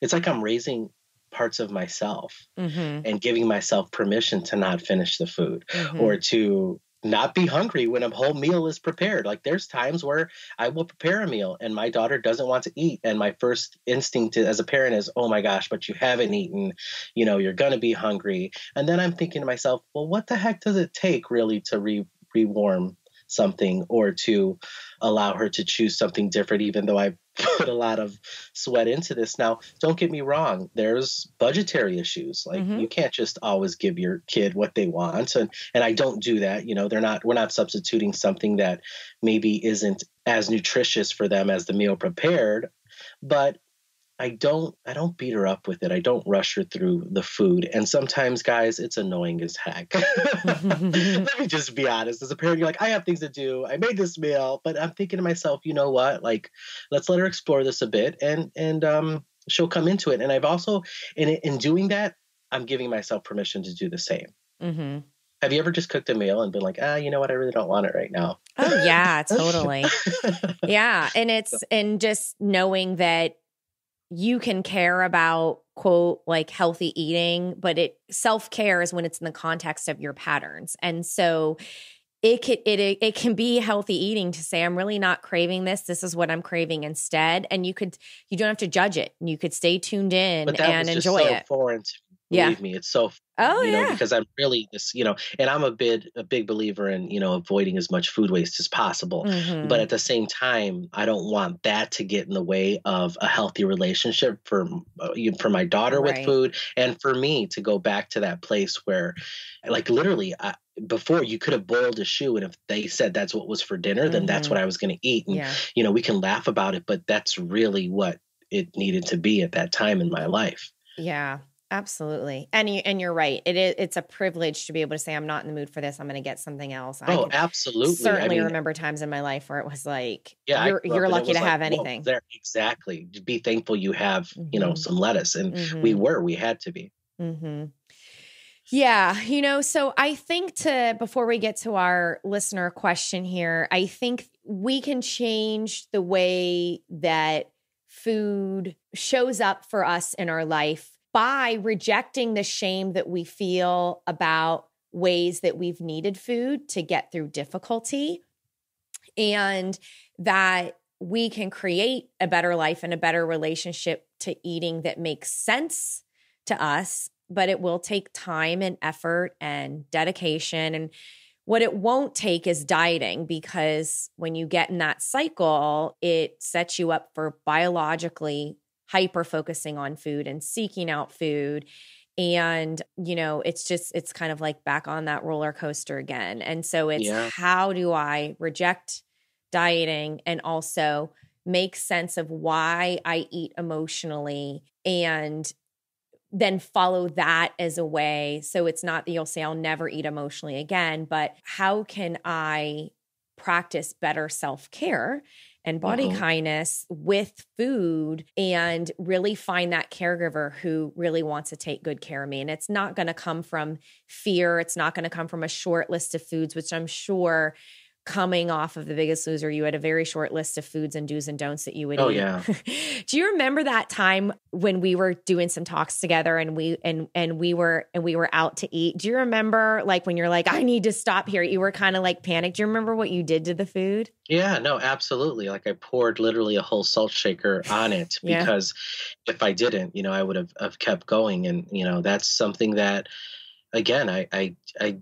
it's like I'm raising parts of myself and giving myself permission to not finish the food or to not be hungry when a whole meal is prepared. Like there's times where I will prepare a meal and my daughter doesn't want to eat. And my first instinct as a parent is, oh my gosh, but you haven't eaten, you're going to be hungry. And then I'm thinking to myself, well, what the heck does it take really to rewarm something or to allow her to choose something different, even though I put a lot of sweat into this. Now, don't get me wrong. There's budgetary issues. Like you can't just always give your kid what they want. And I don't do that. We're not substituting something that maybe isn't as nutritious for them as the meal prepared, but I don't beat her up with it. I don't rush her through the food. And sometimes, guys, it's annoying as heck. Let me just be honest. As a parent, you're like, I have things to do. I made this meal, but I'm thinking to myself, you know what? Like, let's let her explore this a bit, and she'll come into it. And I've also, in doing that, I'm giving myself permission to do the same. Have you ever just cooked a meal and been like, you know what? I really don't want it right now. Oh yeah, totally. Yeah. And just knowing that you can care about, quote, like healthy eating, but self-care is when it's in the context of your patterns. And so it can be healthy eating to say, I'm really not craving this. This is what I'm craving instead. And you don't have to judge it. You could stay tuned in and enjoy it. Foreign to believe me. It's so because I'm really this, and I'm a big believer in, avoiding as much food waste as possible. But at the same time, I don't want that to get in the way of a healthy relationship for my daughter with food, and for me to go back to that place where, like, literally, before you could have boiled a shoe, and if they said that's what was for dinner, then that's what I was going to eat. And, we can laugh about it, but that's really what it needed to be at that time in my life. Yeah. Absolutely. And you're right. It's a privilege to be able to say, I'm not in the mood for this. I'm going to get something else. Absolutely. Certainly remember times in my life where it was like, you're lucky to have anything. There, exactly. Be thankful you have, some lettuce. And we had to be. Yeah. So I think before we get to our listener question here, I think we can change the way that food shows up for us in our life by rejecting the shame that we feel about ways that we've needed food to get through difficulty, and that we can create a better life and a better relationship to eating that makes sense to us, but it will take time and effort and dedication. And what it won't take is dieting, because when you get in that cycle, it sets you up for biologically hyper focusing on food and seeking out food. And, it's kind of like back on that roller coaster again. And so it's how do I reject dieting and also make sense of why I eat emotionally, and then follow that as a way. So it's not that you'll say, I'll never eat emotionally again, but how can I practice better self-care and body kindness with food and really find that caregiver who really wants to take good care of me. And it's not going to come from fear. It's not going to come from a short list of foods, which I'm sure coming off of The Biggest Loser, you had a very short list of foods and do's and don'ts that you would Oh, eat. yeah. Do you remember that time when we were doing some talks together and we were out to eat? Do you remember like when you're like, I need to stop here? You were kind of like panicked. Do you remember what you did to the food? Yeah, no, absolutely. Like I poured literally a whole salt shaker on it Yeah. because if I didn't, I would have kept going. And, that's something that, again, I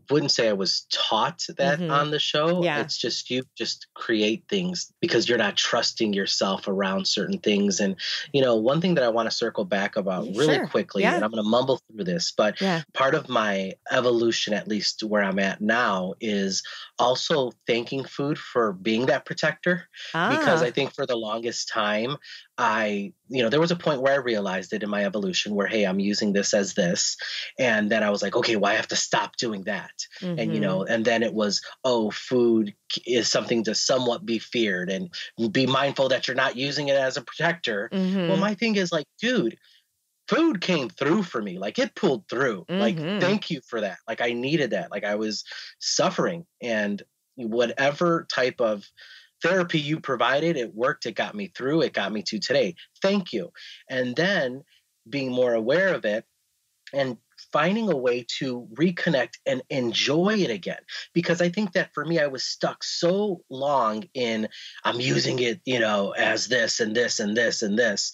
wouldn't say I was taught that on the show. Yeah. It's just you just create things because you're not trusting yourself around certain things. And, one thing that I want to circle back about really Sure. quickly, Yeah. and I'm going to mumble through this, but Yeah. part of my evolution, at least where I'm at now, is also thanking food for being that protector. Because I think for the longest time, there was a point where I realized it in my evolution where, hey, I'm using this as this. And then I was like, okay, well, I have to stop doing that. And, and then it was, food is something to somewhat be feared and be mindful that you're not using it as a protector. Well, my thing is like, dude, food came through for me. Like it pulled through. Like, thank you for that. Like I needed that. Like I was suffering, and whatever type of therapy you provided, it worked. It got me through. It got me to today. Thank you. And then being more aware of it and finding a way to reconnect and enjoy it again. Because I think that for me, I was stuck so long in I'm using it, as this and this and this and this.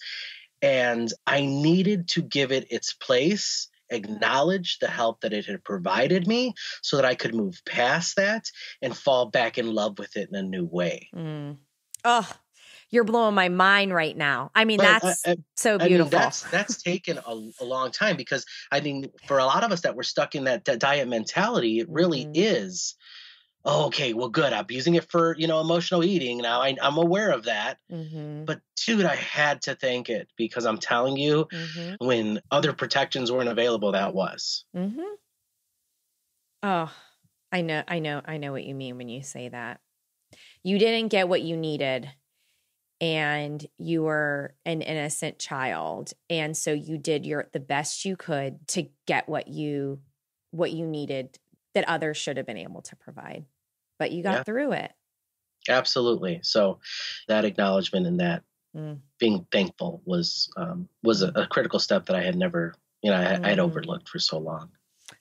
And I needed to give it its place, acknowledge the help that it had provided me so that I could move past that and fall back in love with it in a new way. Oh, you're blowing my mind right now. I mean, But that's so beautiful. I mean, that's taken a long time because I mean, for a lot of us that were stuck in that diet mentality, it really is, oh, okay, well, good. I'm using it for, emotional eating. Now I'm aware of that. But dude, I had to thank it because I'm telling you, when other protections weren't available, that was. Oh, I know what you mean when you say that. You didn't get what you needed, and you were an innocent child, and so you did the best you could to get what you needed that others should have been able to provide, but you got through it. Absolutely. So that acknowledgement and that being thankful was a critical step that I had never, I had overlooked for so long.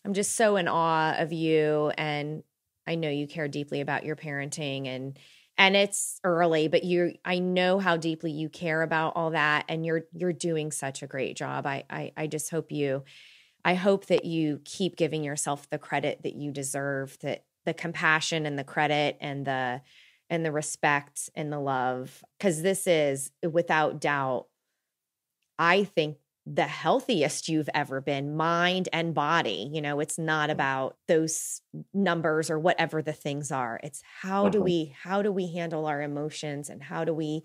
I'm just so in awe of you, and I know you care deeply about your parenting, and it's early, but I know how deeply you care about all that, and you're doing such a great job. I just hope I hope that you keep giving yourself the credit that you deserve, that the compassion and the credit and the respect and the love, because this is without doubt, I think, the healthiest you've ever been, mind and body. It's not about those numbers or whatever the things are. It's how do we handle our emotions, and how do we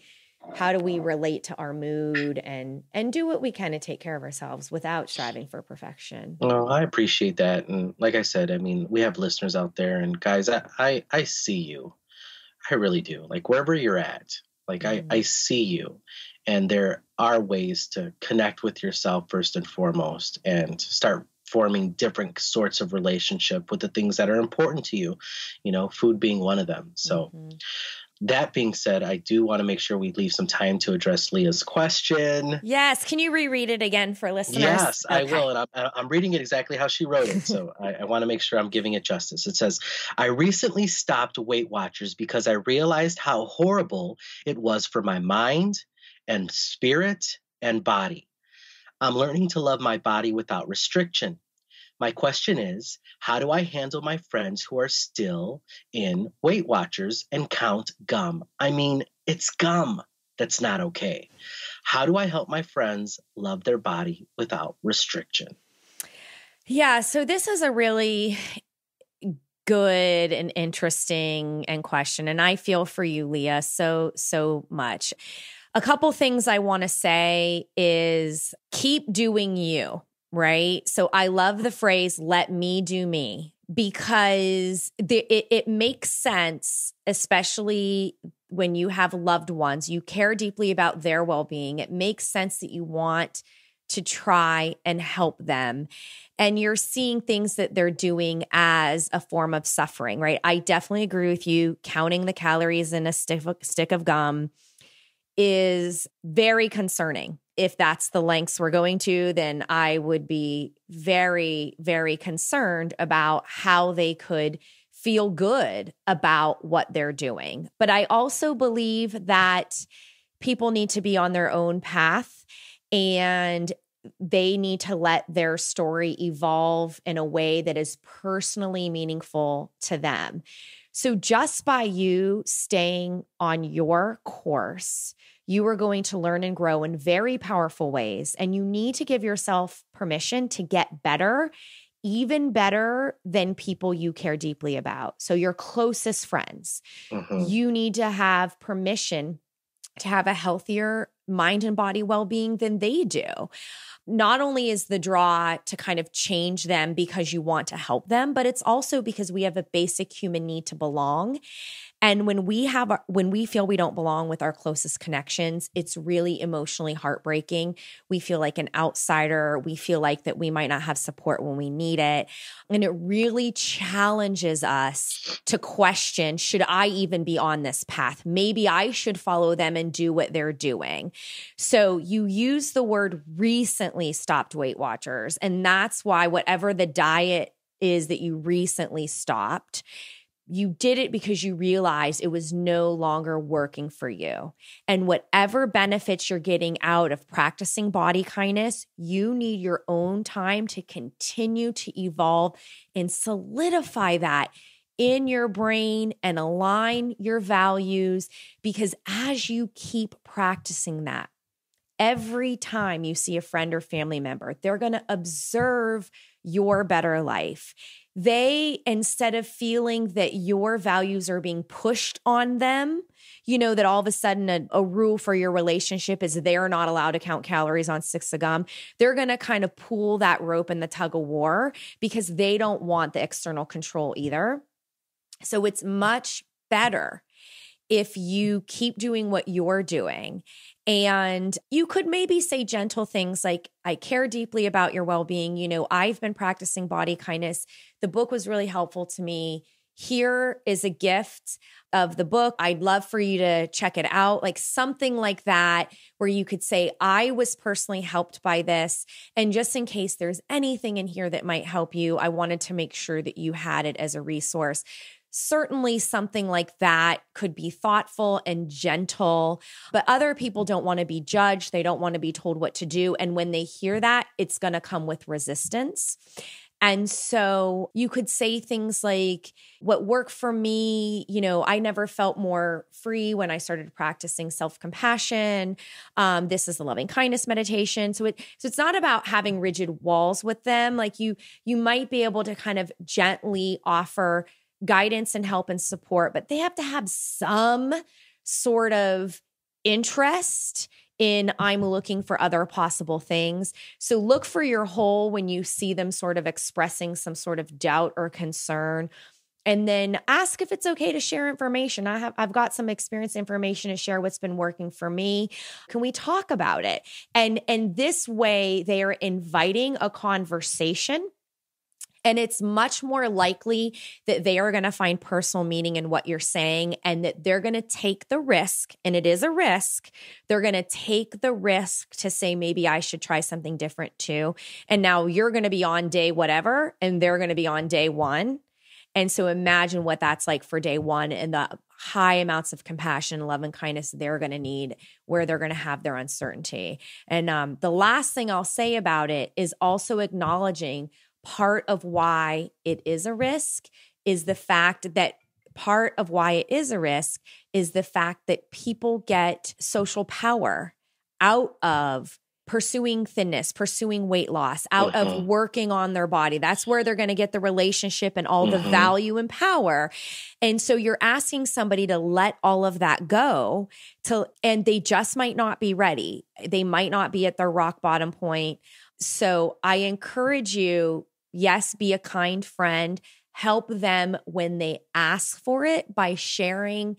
relate to our mood and do what we can to take care of ourselves without striving for perfection. Well, I appreciate that. And like I said, I mean, we have listeners out there, and guys, I see you. I really do. Like wherever you're at, like I see you. And there are ways to connect with yourself first and foremost and start forming different sorts of relationship with the things that are important to you, food being one of them. So that being said, I do want to make sure we leave some time to address Leah's question. Yes. Can you reread it again for listeners? Yes, okay. I will. And I'm reading it exactly how she wrote it. So I want to make sure I'm giving it justice. It says, I recently stopped Weight Watchers because I realized how horrible it was for my mind and spirit and body. I'm learning to love my body without restriction. My question is, how do I handle my friends who are still in Weight Watchers and count gum? I mean, it's gum. That's not okay. How do I help my friends love their body without restriction? Yeah, so this is a really good and interesting question, and I feel for you, Leah, so much. A couple things I want to say is keep doing you, right? So I love the phrase, let me do me, because it makes sense, especially when you have loved ones, you care deeply about their well-being. It makes sense that you want to try and help them. And you're seeing things that they're doing as a form of suffering, right? I definitely agree with you. Counting the calories in a stick of gum is very concerning. If that's the lengths we're going to, then I would be very, very concerned about how they could feel good about what they're doing. But I also believe that people need to be on their own path, and they need to let their story evolve in a way that is personally meaningful to them. So just by you staying on your course, you are going to learn and grow in very powerful ways. And you need to give yourself permission to get better, even better than people you care deeply about. So your closest friends, you need to have permission to have a healthier mind and body well-being than they do. Not only is the draw to kind of change them because you want to help them, but it's also because we have a basic human need to belong. And when we feel we don't belong with our closest connections, it's really emotionally heartbreaking. We feel like an outsider. We feel like that we might not have support when we need it. And it really challenges us to question, should I even be on this path? Maybe I should follow them and do what they're doing. So you use the word recently stopped Weight Watchers. And that's why whatever the diet is that you recently stopped, you did it because you realized it was no longer working for you. And whatever benefits you're getting out of practicing body kindness, you need your own time to continue to evolve and solidify that in your brain and align your values. Because as you keep practicing that, every time you see a friend or family member, they're going to observe your better life. They, instead of feeling that your values are being pushed on them, that all of a sudden a rule for your relationship is they're not allowed to count calories on sticks of gum, they're going to kind of pull that rope in the tug of war because they don't want the external control either. So it's much better if you keep doing what you're doing. And you could maybe say gentle things like, I care deeply about your well-being. I've been practicing body kindness. The book was really helpful to me. Here is a gift of the book. I'd love for you to check it out. Like something like that, where you could say, I was personally helped by this. And just in case there's anything in here that might help you, I wanted to make sure that you had it as a resource. Certainly something like that could be thoughtful and gentle, but other people don't want to be judged. They don't want to be told what to do. And when they hear that, it's going to come with resistance. And so you could say things like, what worked for me, I never felt more free when I started practicing self-compassion. This is a loving kindness meditation. So it's not about having rigid walls with them. Like you might be able to kind of gently offer guidance and help and support, but they have to have some sort of interest in I'm looking for other possible things. So look for your whole when you see them sort of expressing some sort of doubt or concern. And then ask if it's okay to share information. I've got some experience information to share what's been working for me. Can we talk about it? And this way they are inviting a conversation. And it's much more likely that they are going to find personal meaning in what you're saying, and that they're going to take the risk, and it is a risk. They're going to take the risk to say, maybe I should try something different too. And now you're going to be on day whatever, and they're going to be on day one. And so imagine what that's like for day one and the high amounts of compassion, love, and kindness they're going to need where they're going to have their uncertainty. And the last thing I'll say about it is also acknowledging part of why it is a risk is the fact that people get social power out of pursuing thinness, pursuing weight loss, out of working on their body. That's where they're going to get the relationship and all the value and power. And so you're asking somebody to let all of that go and they just might not be ready. They might not be at their rock bottom point. So I encourage you, yes, be a kind friend. Help them when they ask for it by sharing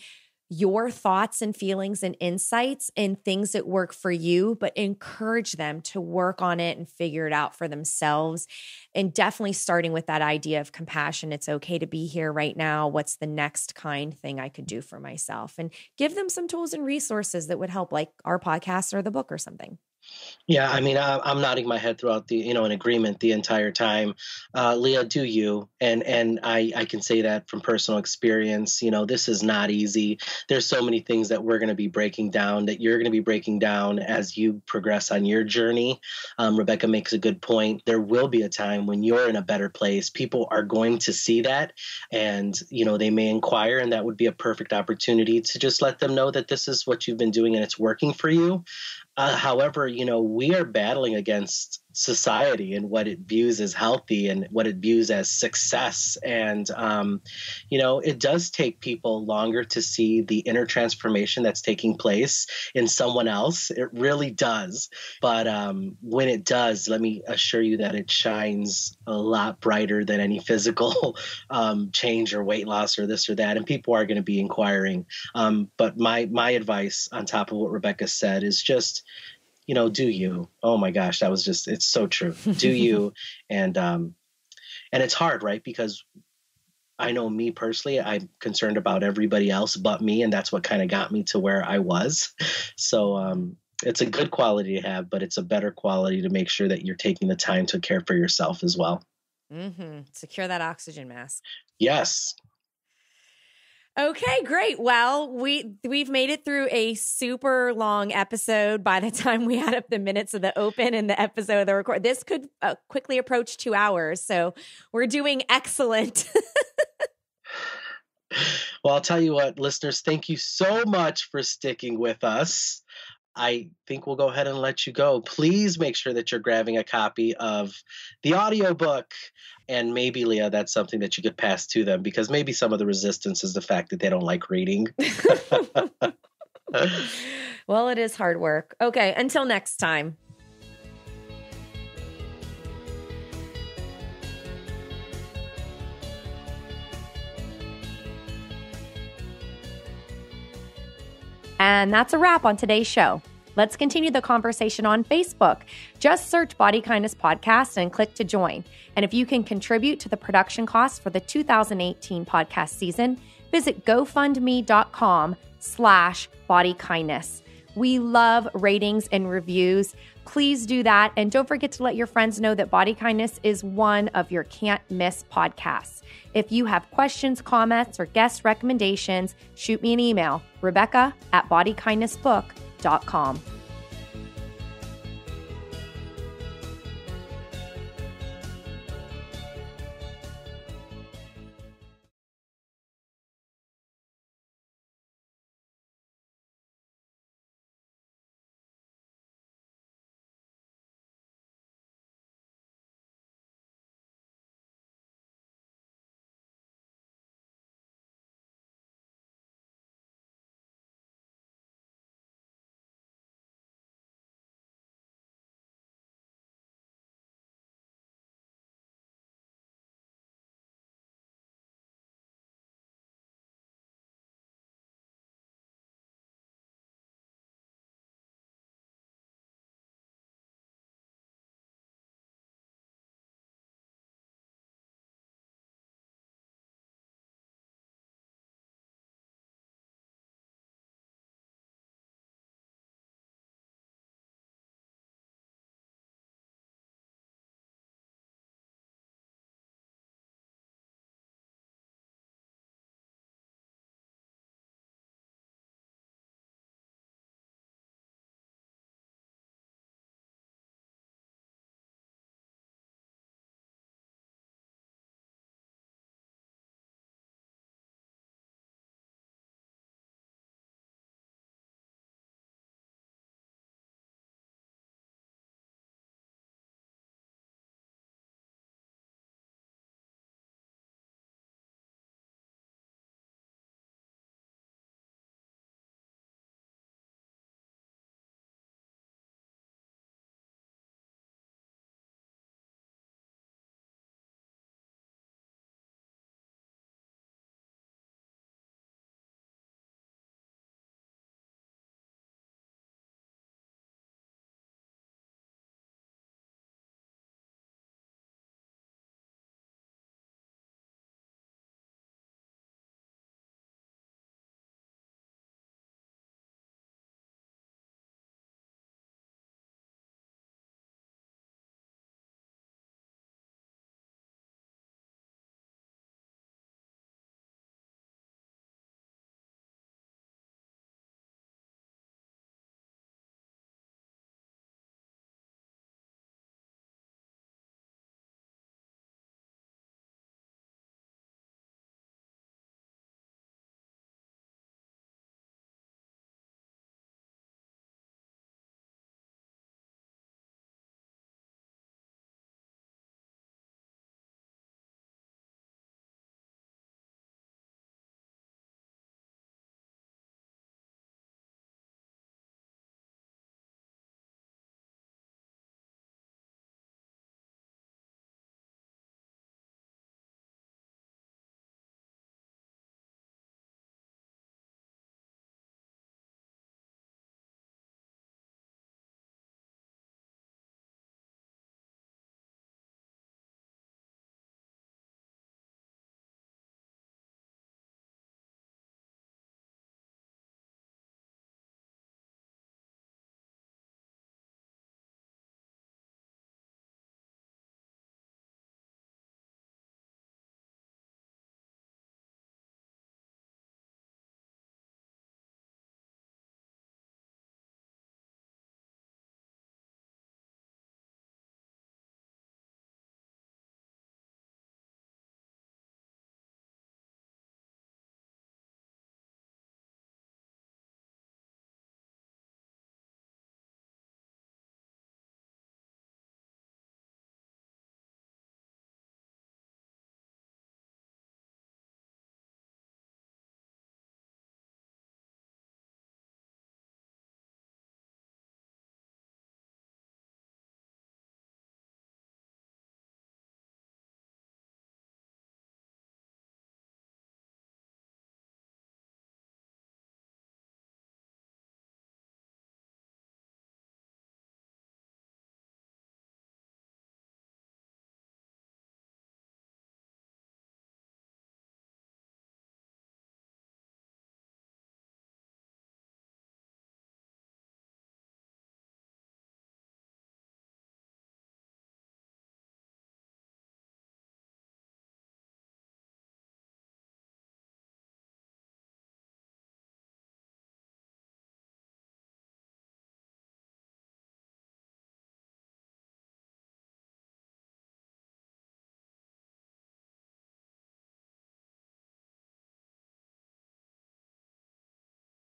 your thoughts and feelings and insights and things that work for you, but encourage them to work on it and figure it out for themselves. And definitely starting with that idea of compassion. It's okay to be here right now. What's the next kind thing I could do for myself? And give them some tools and resources that would help, like our podcast or the book or something. Yeah, I mean, I'm nodding my head throughout in agreement the entire time. Leah, do you? And I can say that from personal experience. This is not easy. There's so many things that we're going to be breaking down, that you're going to be breaking down as you progress on your journey. Rebecca makes a good point. There will be a time when you're in a better place. People are going to see that, and they may inquire, and that would be a perfect opportunity to just let them know that this is what you've been doing and it's working for you. However, we are battling against society and what it views as healthy and what it views as success. And, it does take people longer to see the inner transformation that's taking place in someone else. It really does. But when it does, let me assure you that it shines a lot brighter than any physical change or weight loss or this or that. And people are going to be inquiring. But my advice on top of what Rebecca said is just, do you? Oh my gosh, it's so true. Do you? And it's hard, right? Because I know me personally, I'm concerned about everybody else but me. And that's what kind of got me to where I was. So it's a good quality to have, but it's a better quality to make sure that you're taking the time to care for yourself as well. Mm-hmm. Secure that oxygen mask. Yes. Okay, great. Well, we've made it through a super long episode by the time we add up the minutes of the open and the episode of the record. This could quickly approach 2 hours, so we're doing excellent. Well, I'll tell you what, listeners, thank you so much for sticking with us. I think we'll go ahead and let you go. Please make sure that you're grabbing a copy of the audiobook. And maybe, Leah, that's something that you could pass to them, because maybe some of the resistance is the fact that they don't like reading. Well, it is hard work. Okay, until next time. And that's a wrap on today's show. Let's continue the conversation on Facebook. Just search Body Kindness Podcast and click to join. And if you can contribute to the production costs for the 2018 podcast season, visit gofundme.com/bodykindness. We love ratings and reviews. Please do that. And don't forget to let your friends know that Body Kindness is one of your can't miss podcasts. If you have questions, comments, or guest recommendations, shoot me an email, Rebecca@bodykindnessbook.com.